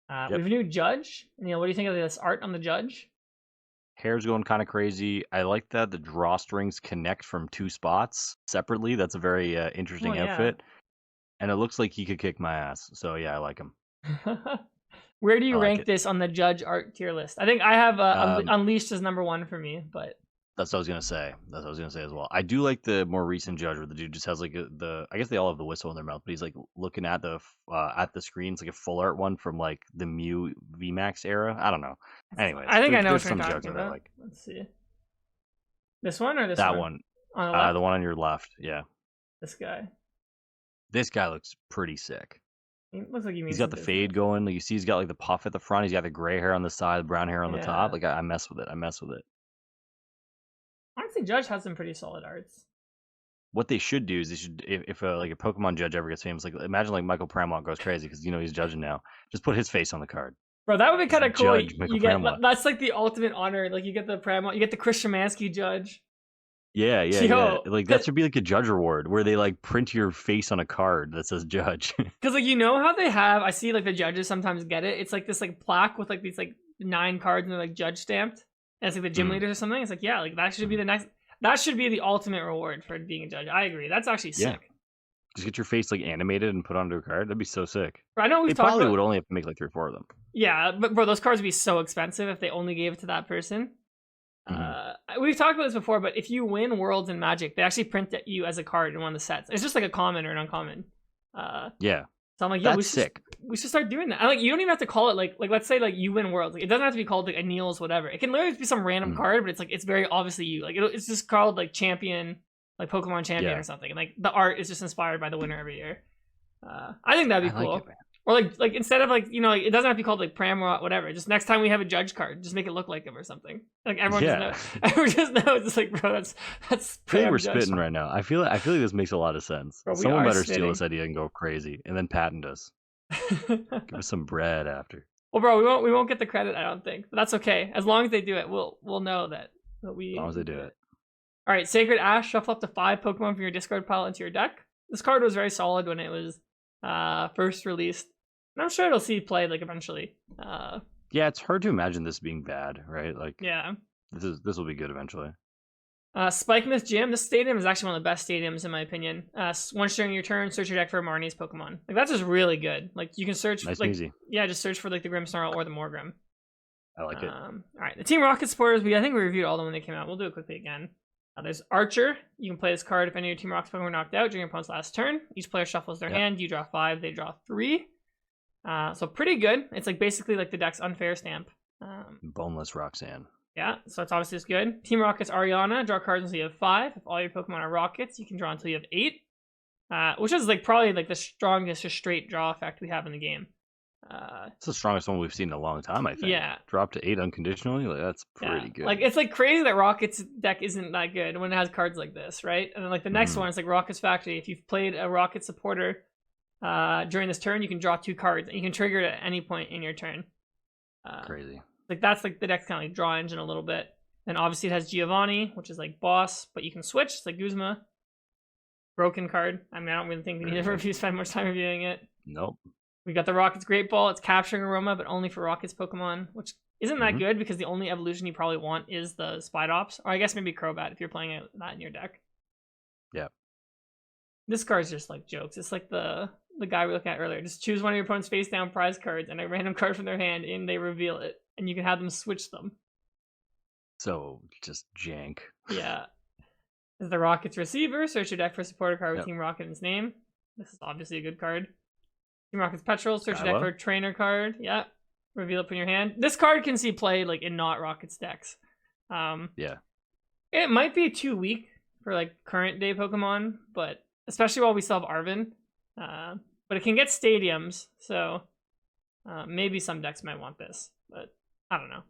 We have a new Judge. Neil, what do you think of this art on the Judge? Hair's going kind of crazy. I like that the drawstrings connect from 2 spots separately. That's a very interesting outfit. And it looks like he could kick my ass. So yeah, I like him. Where do you rank this on the Judge art tier list? I think I have Unleashed as number 1 for me, but that's what I was gonna say. That's what I was gonna say as well. I do like the more recent Judge where the dude just has like I guess they all have the whistle in their mouth, but he's like looking at the screen. It's like a full art one from like the Mew VMAX era. I don't know. Anyways, I think I know what you're talking about. Let's see. This one or this one? That one. The one on your left. Yeah. This guy. This guy looks pretty sick. It looks like he's got the fade going. Like you see, he's got like the puff at the front. He's got the gray hair on the side, the brown hair on the top. Like I mess with it. Honestly, Judge has some pretty solid arts. What they should do is they should, if like a Pokemon Judge ever gets famous, like imagine like Michael Pramont goes crazy because he's judging now. Just put his face on the card. Bro, that would be kind of cool. That's like the ultimate honor. Like you get the Pramont, you get the Chris Shemansky Judge. Yeah. Like that should be like a Judge reward where they like print your face on a card that says Judge. Because like how they have, I see like the judges sometimes get it. It's like this like plaque with like these like 9 cards and they're like Judge stamped. And it's like the gym leaders or something. It's like like that should be that should be the ultimate reward for being a judge. I agree. That's actually sick. Just get your face like animated and put onto a card. That'd be so sick. But I know they probably would only have to make like 3 or 4 of them. Yeah, but bro, those cards would be so expensive if they only gave it to that person. We've talked about this before, but if you win Worlds in Magic, they actually print you as a card in one of the sets. It's just like a common or an uncommon. So I'm like, that's sick. We should start doing that. I'm like, you don't even have to call it like let's say like you win Worlds. Like, it doesn't have to be called like Aneil's whatever. It can literally be some random card, but it's like it's very obviously you. Like it's just called like Champion, like Pokemon Champion or something. And like the art is just inspired by the winner every year. I think that'd be cool. Like it, or like instead of like it doesn't have to be called like Pramrot whatever. Just next time we have a Judge card, just make it look like him or something. Like everyone just knows. Everyone just knows. It's like, bro, that's. I think we're spitting right now. I feel like this makes a lot of sense. Bro, someone better steal this idea and go crazy, and then patent us. Give us some bread after. Well, bro, we won't get the credit. I don't think, but that's okay. As long as they do it, we'll know that we. As long as they do it. All right, Sacred Ash. Shuffle up to 5 Pokemon from your discard pile into your deck. This card was very solid when it was first released. And I'm sure it'll see play like eventually. Yeah, it's hard to imagine this being bad, right? Like, yeah, this will be good eventually. Spike Myth Gym. This stadium is actually one of the best stadiums in my opinion. Once during your turn, search your deck for Marne's Pokemon. Like that's just really good. Like you can search nice like and easy. Yeah, just search for like the Grimmsnarl or the Morgrim. I like it. All right, the Team Rocket supporters. I think we reviewed all of them when they came out. We'll do it quickly again. There's Archer. You can play this card if any of your Team Rocket Pokemon were knocked out during your opponent's last turn. Each player shuffles their hand. You draw 5. They draw 3. So pretty good. It's like basically like the deck's unfair stamp. Boneless Roxanne. Yeah, so it's obviously good. Team Rocket's Ariana. Draw cards until you have 5. If all your Pokemon are Rockets, you can draw until you have 8. Which is like probably like the strongest just straight draw effect we have in the game. It's the strongest one we've seen in a long time, I think. Yeah. Drop to 8 unconditionally. Like that's pretty good. Like it's like crazy that Rocket's deck isn't that good when it has cards like this, right? And then like the next one is like Rocket's Factory. If you've played a Rocket supporter During this turn, you can draw 2 cards, and you can trigger it at any point in your turn. Crazy. Like that's like the deck's kind of like draw engine a little bit. And obviously it has Giovanni, which is like boss, but you can switch. It's like Guzma. Broken card. I mean, I don't really think we need to review, spend much time reviewing it. Nope. We got the Rocket's Great Ball. It's capturing Aroma, but only for Rocket's Pokemon, which isn't that good because the only evolution you probably want is the Spidops, or I guess maybe Crobat if you're playing that in your deck. Yeah. This card's just like jokes. It's like the guy we looked at earlier. Just choose one of your opponent's face down prize cards and a random card from their hand, and they reveal it, and you can have them switch them. So just jank. Yeah. This is the Rocket's Receiver. Search your deck for a supporter card with Team Rocket in its name. This is obviously a good card. Team Rocket's Petrol. Search your deck for a trainer card. Yeah. Reveal it from your hand. This card can see play like in not Rocket's decks. Yeah. It might be too weak for like current day Pokemon, but especially while we still have Arven. But it can get stadiums, so maybe some decks might want this, but I don't know.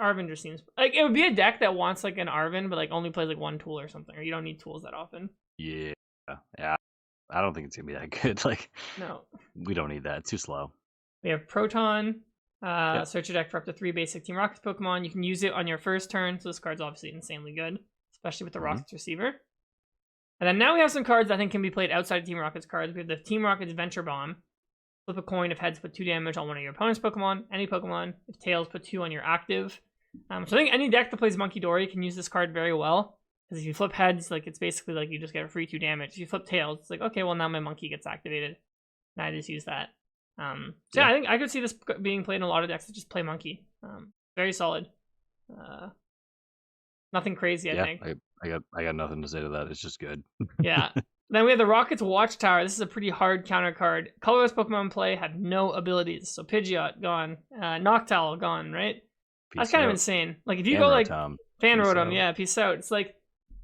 Arven just seems like it would be a deck that wants like an Arven, but like only plays like 1 tool or something, or you don't need tools that often. Yeah. I don't think it's gonna be that good. Like, no, we don't need that. It's too slow. We have Proton. Search your deck for up to 3 basic Team Rockets Pokemon. You can use it on your first turn, so this card's obviously insanely good, especially with the Rockets Receiver. And then now we have some cards that I think can be played outside of Team Rockets cards. We have the Team Rockets Venture Bomb. Flip a coin. If heads, put 2 damage on one of your opponent's Pokemon. Any Pokemon. If tails, put 2 on your active. So I think any deck that plays Monkey Dory can use this card very well. Because if you flip heads, like it's basically like you just get a free 2 damage. If you flip tails, it's like, okay, well now my monkey gets activated. And I just use that. Yeah, I think I could see this being played in a lot of decks that just play monkey. Very solid. Nothing crazy, I think. I got nothing to say to that. It's just good. Yeah. Then we have the Rocket's Watchtower. This is a pretty hard counter card. Colorless Pokemon play have no abilities. So Pidgeot, gone. Noctowl, gone, right? That's kind of insane. Like, if you go, like, Fanrotom, yeah, peace out. It's like,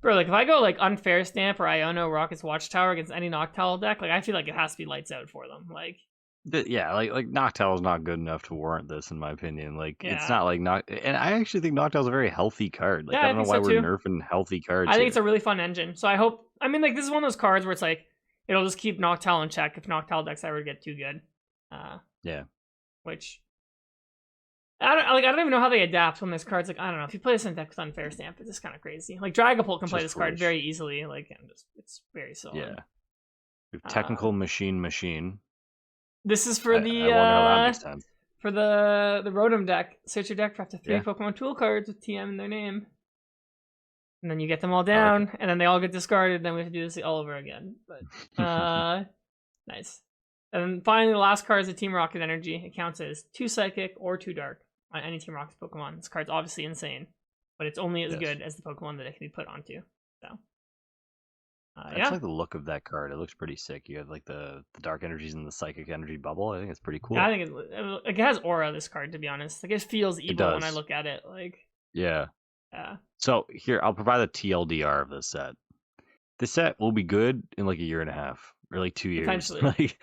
bro, like, if I go, like, Unfair Stamp or Iono Rocket's Watchtower against any Noctowl deck, like, I feel like it has to be lights out for them. Like, yeah, like Noctowl is not good enough to warrant this, in my opinion. Like, it's not like and I actually think Noctowl's a very healthy card. Like, I don't know why we're nerfing healthy cards. I think it's a really fun engine. So I hope, I mean, like, this is one of those cards where it's like, it'll just keep Noctowl in check if Noctowl decks ever get too good. Yeah. Which, I don't even know how they adapt when this card's like, I don't know. If you play this in deck with Unfair Stamp, it's just kind of crazy. Like, Dragapult can play this card very easily. Like, and it's very solid. Yeah. We have Technical Machine. This is for the Rotom deck. Search your deck for up to 3 Pokemon Tool cards with TM in their name. And then you get them all down, and then they all get discarded, then we have to do this all over again. But nice. And then finally, the last card is the Team Rocket Energy. It counts as 2 Psychic or 2 Dark on any Team Rocket Pokemon. This card's obviously insane, but it's only as good as the Pokemon that it can be put onto. So, I like the look of that card. It looks pretty sick. You have like the Dark Energies and the Psychic Energy bubble. I think it's pretty cool. Yeah, I think it has aura, this card, to be honest. Like, it feels evil when I look at it. Like, yeah. So here, I'll provide a TLDR of this set. This set will be good in like a year and a half, or like 2 years. Potentially. Like,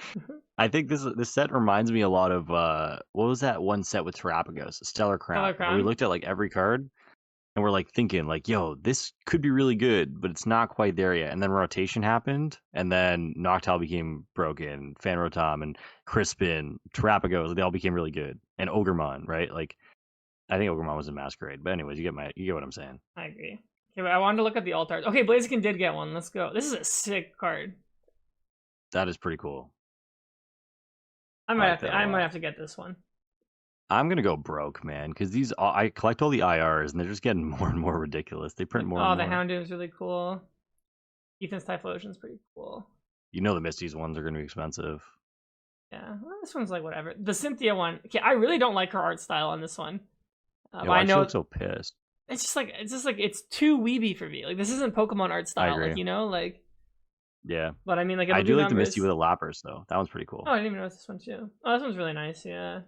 I think this set reminds me a lot of what was that one set with Terrapagos, Stellar Crown. Where we looked at like every card, and we're like thinking like, yo, this could be really good, but it's not quite there yet. And then rotation happened, and then Noctowl became broken, Fanrotom and Crispin, Terrapagos, they all became really good, and Ogremon, right? Like, I think Ogremon was in Masquerade, but anyways, you get what I'm saying. I agree. Okay, but I wanted to look at the alt art. Okay, Blaziken did get one. Let's go. This is a sick card. That is pretty cool. I might have to get this one. I'm gonna go broke, man, because I collect all the IRs and they're just getting more and more ridiculous. They print more. Oh, the Houndoom is really cool. Ethan's Typhlosion is pretty cool. You know the Misty's ones are gonna be expensive. Yeah, well, this one's like whatever. The Cynthia one. Okay, I really don't like her art style on this one. I know she looks so pissed. It's just like it's too weeby for me. Like, this isn't Pokemon art style. Like, you know, like. Yeah. But I mean, like, I do like the Misty with the Lappers though. That one's pretty cool. Oh, I didn't even notice this one too. Oh, this one's really nice. Yeah.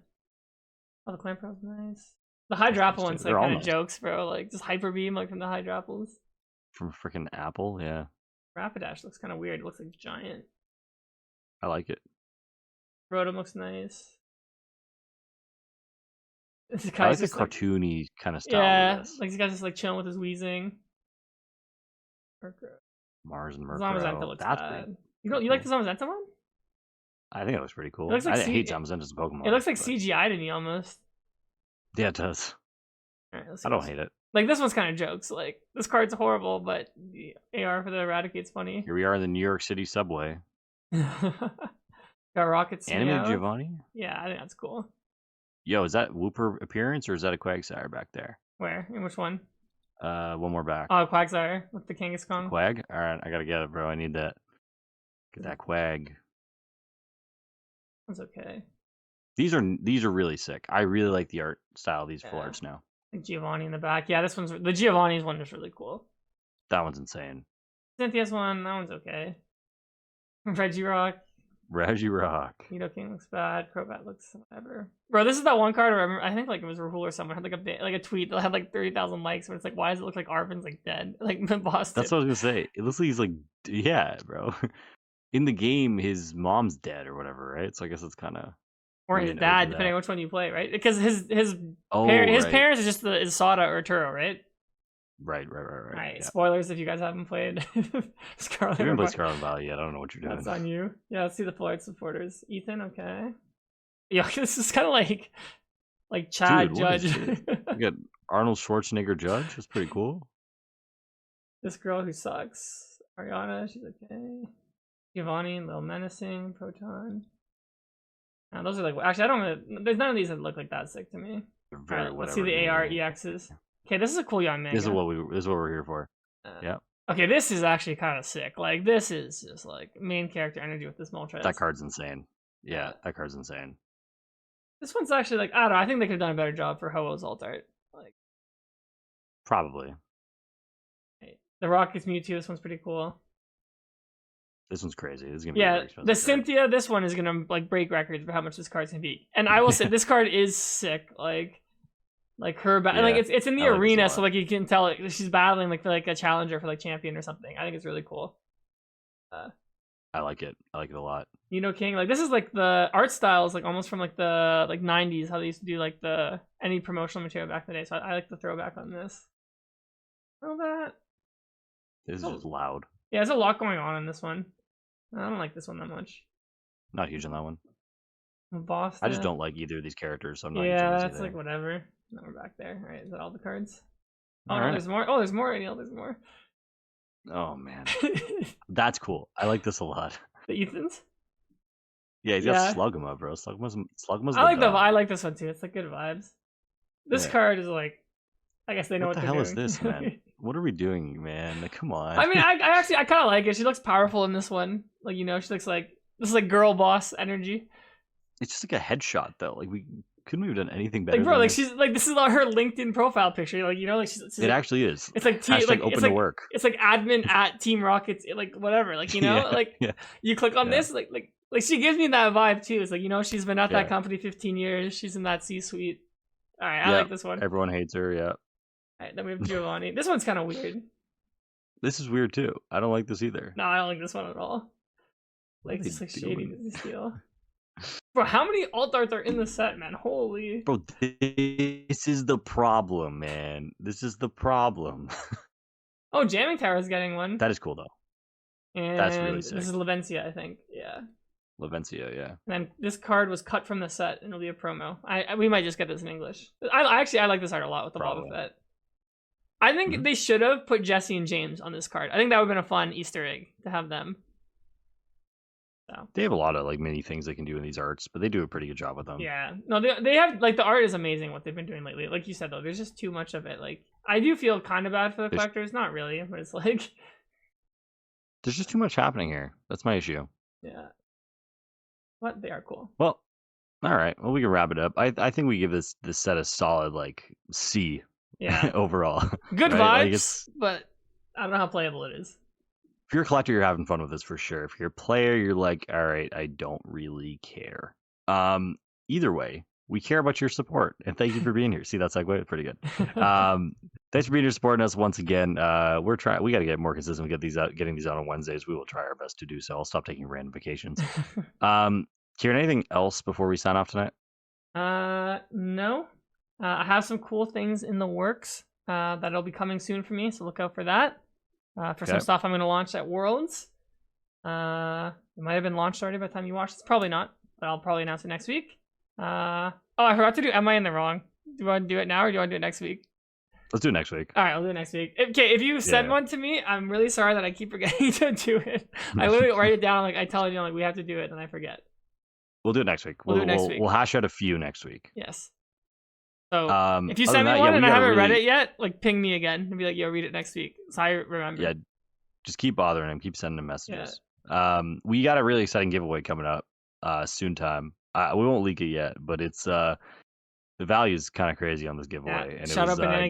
Oh, the Clamperl's nice. The Hydrapple one's like kind of jokes, bro. Like, just Hyper Beam, like from the Hydrapples. From freaking Apple, yeah. Rapidash looks kind of weird. It looks like giant. I like it. Rotom looks nice. I like the cartoony kind of style. Yeah, like this guy's just like chilling with his wheezing. Mars and Murkrow. Zamazenta looks bad. You like the Zamazenta one? I think it looks pretty cool. It looks like I hate Thomas Ender's Pokemon. It looks like but... CGI to me almost. Yeah, it does. All right, I don't hate it. Like this one's kind of jokes. Like this card's horrible, but the AR for the Eradicate's funny. Here we are in the New York City subway. Got rockets. Animated Giovanni? Yeah, I think that's cool. Yo, is that Wooper appearance or is that a Quagsire back there? Where? In which one? One more back. Oh, Quagsire with the Kangaskhan. Quag? Alright, I gotta get it, bro. I need that. Get that Quag. That's okay. These are really sick. I really like the art style of these full arts now. Like Giovanni in the back. Yeah, this one's the Giovanni's one is really cool. That one's insane. Cynthia's one, that one's okay. Regirock. Nidoking looks bad. Crobat looks whatever. Bro, this is that one card I remember. I think like it was Rahul or someone had like a tweet that had like 30,000 likes, but it's like, why does it look like Arvin's like dead? Like the boss. That's what I was gonna say. It looks like he's like, yeah, bro. In the game, his mom's dead or whatever, right? So I guess it's kind of. Or his dad, depending on which one you play, right? Because his right. parents is just is Sada or Turo, right? Right. Alright, yeah. Spoilers if you guys haven't played Scarlet. You haven't played Scarlet Valley yet. I don't know what you're doing. That's on you. Yeah, let's see the full art supporters. Ethan, okay. Yeah, this is kind of like Chad Dude, Judge. You got Arnold Schwarzenegger Judge. That's pretty cool. This girl who sucks. Ariana, she's okay. Giovanni, Little Menacing, Proton. Now, those are like, actually, I don't really, there's none of these that look like that sick to me. Alright, let's see the AR EXs. Okay, this is a cool young man. This is what we're here for. Yeah. Okay, this is actually kind of sick. Like, this is just like main character energy with this Moltres. That card's insane. Yeah, that card's insane. This one's actually like, I don't know, I think they could have done a better job for Ho-Oh's alt art. Like, probably. The Rockets Mewtwo, this one's pretty cool. This one's crazy. This is gonna be yeah, the Cynthia, this one is gonna like break records for how much this card's gonna be. And I will say this card is sick. Like her, like it's in the arena, so like you can tell she's battling like a challenger for like champion or something. I think it's really cool. I like it. I like it a lot. King, like this is like the art styles like almost from like the 90s, how they used to do like any promotional material back in the day. So I like the throwback on this. All that. This is just loud. Yeah, there's a lot going on in this one. I don't like this one that much. Not huge on that one. Boston. I just don't like either of these characters, so I'm not. Yeah, that's like whatever. Now we're back there. All right, is that all the cards? Oh, no, there's more. Oh, there's more, Aneil. There's more. Oh man, that's cool. I like this a lot. The Ethans. Yeah, he's got Slugma, bro. Slugma's. I like this one too. It's like good vibes. This card is like, I guess they know what the they're hell doing. is this, man? What are we doing, man? Like, come on. I mean, I kind of like it. She looks powerful in this one. Like, you know, she looks like this is like girl boss energy. It's just like a headshot though. Like we couldn't have done anything better. Like bro, like she's like this is her LinkedIn profile picture. Like you know, like she's it actually is. It's like open to work. It's like admin at Team Rockets. Like whatever. Like you know, you click on this. Like she gives me that vibe too. It's like you know she's been at that company 15 years. She's in that C-suite. All right, I like this one. Everyone hates her. Yeah. All right, then we have Giovanni. This one's kind of weird. This is weird too. I don't like this either. No, I don't like this one at all. Like it's like shady steal. Bro, how many alt arts are in the set, man? Holy. Bro, this is the problem, man. This is the problem. Oh, Jamming Tower is getting one. That is cool though. And that's really sick. This is Lavencia, I think. Yeah. Lavencia, yeah. And then this card was cut from the set, and it'll be a promo. We might just get this in English. I like this art a lot with the Boba Fett. I think they should have put Jesse and James on this card. I think that would have been a fun Easter egg to have them. So. They have a lot of like mini things they can do in these arts, but they do a pretty good job with them. Yeah, no, they have like the art is amazing. What they've been doing lately, like you said though, there's just too much of it. Like I do feel kind of bad for the collectors, not really, but it's like there's just too much happening here. That's my issue. Yeah, but they are cool. Well, all right. Well, we can wrap it up. I think we give this set a solid like C. Yeah, overall. Good vibes, but I don't know how playable it is. If you're a collector, you're having fun with this for sure. If you're a player, you're like, all right, I don't really care. Either way, we care about your support, and thank you for being here. See that segue? Pretty good. Thanks for being here, supporting us once again. We got to get more consistent. Getting these out on Wednesdays. We will try our best to do so. I'll stop taking random vacations. Kieran, anything else before we sign off tonight? No. I have some cool things in the works that'll be coming soon for me, so look out for that. For some stuff I'm going to launch at Worlds. It might have been launched already by the time you watch this. Probably not, but I'll probably announce it next week. Oh, I forgot to do Am I in the Wrong? Do you want to do it now or do you want to do it next week? Let's do it next week. All right, I'll do it next week. Okay, if you send one to me, I'm really sorry that I keep forgetting to do it. I literally write it down, like I tell you, like we have to do it, and I forget. We'll do it next week. We'll do it next week. We'll hash out a few next week. Yes. So if you other send than me that, one yeah, and we I gotta haven't read really- it yet, like ping me again and be like, "Yo, read it next week." So I remember. Yeah, just keep bothering him. Keep sending him messages. We got a really exciting giveaway coming up soon time. We won't leak it yet, but it's the value is kind of crazy on this giveaway, and Shout it out was Banana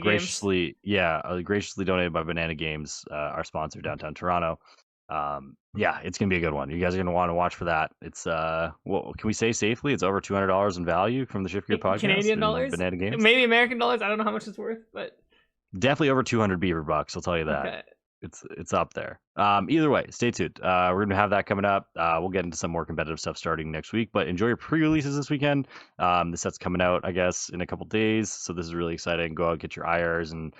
graciously donated by Banana Games, our sponsor downtown Toronto. Yeah, it's gonna be a good one. You guys are gonna want to watch for that. It's what can we say safely? It's over $200 in value from the Shift Gear podcast. Canadian dollars, Banana Games, maybe American dollars. I don't know how much it's worth, but definitely over 200 beaver bucks. I'll tell you that. Okay. It's up there. Either way, stay tuned. We're gonna have that coming up. We'll get into some more competitive stuff starting next week. But enjoy your pre-releases this weekend. The set's coming out, I guess, in a couple days. So this is really exciting. Go out, get your IRs, and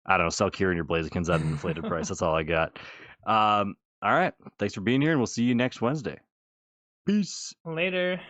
I don't know, sell Kieran your Blazikins at an inflated price. That's all I got. All right. Thanks for being here, and we'll see you next Wednesday. Peace. Later.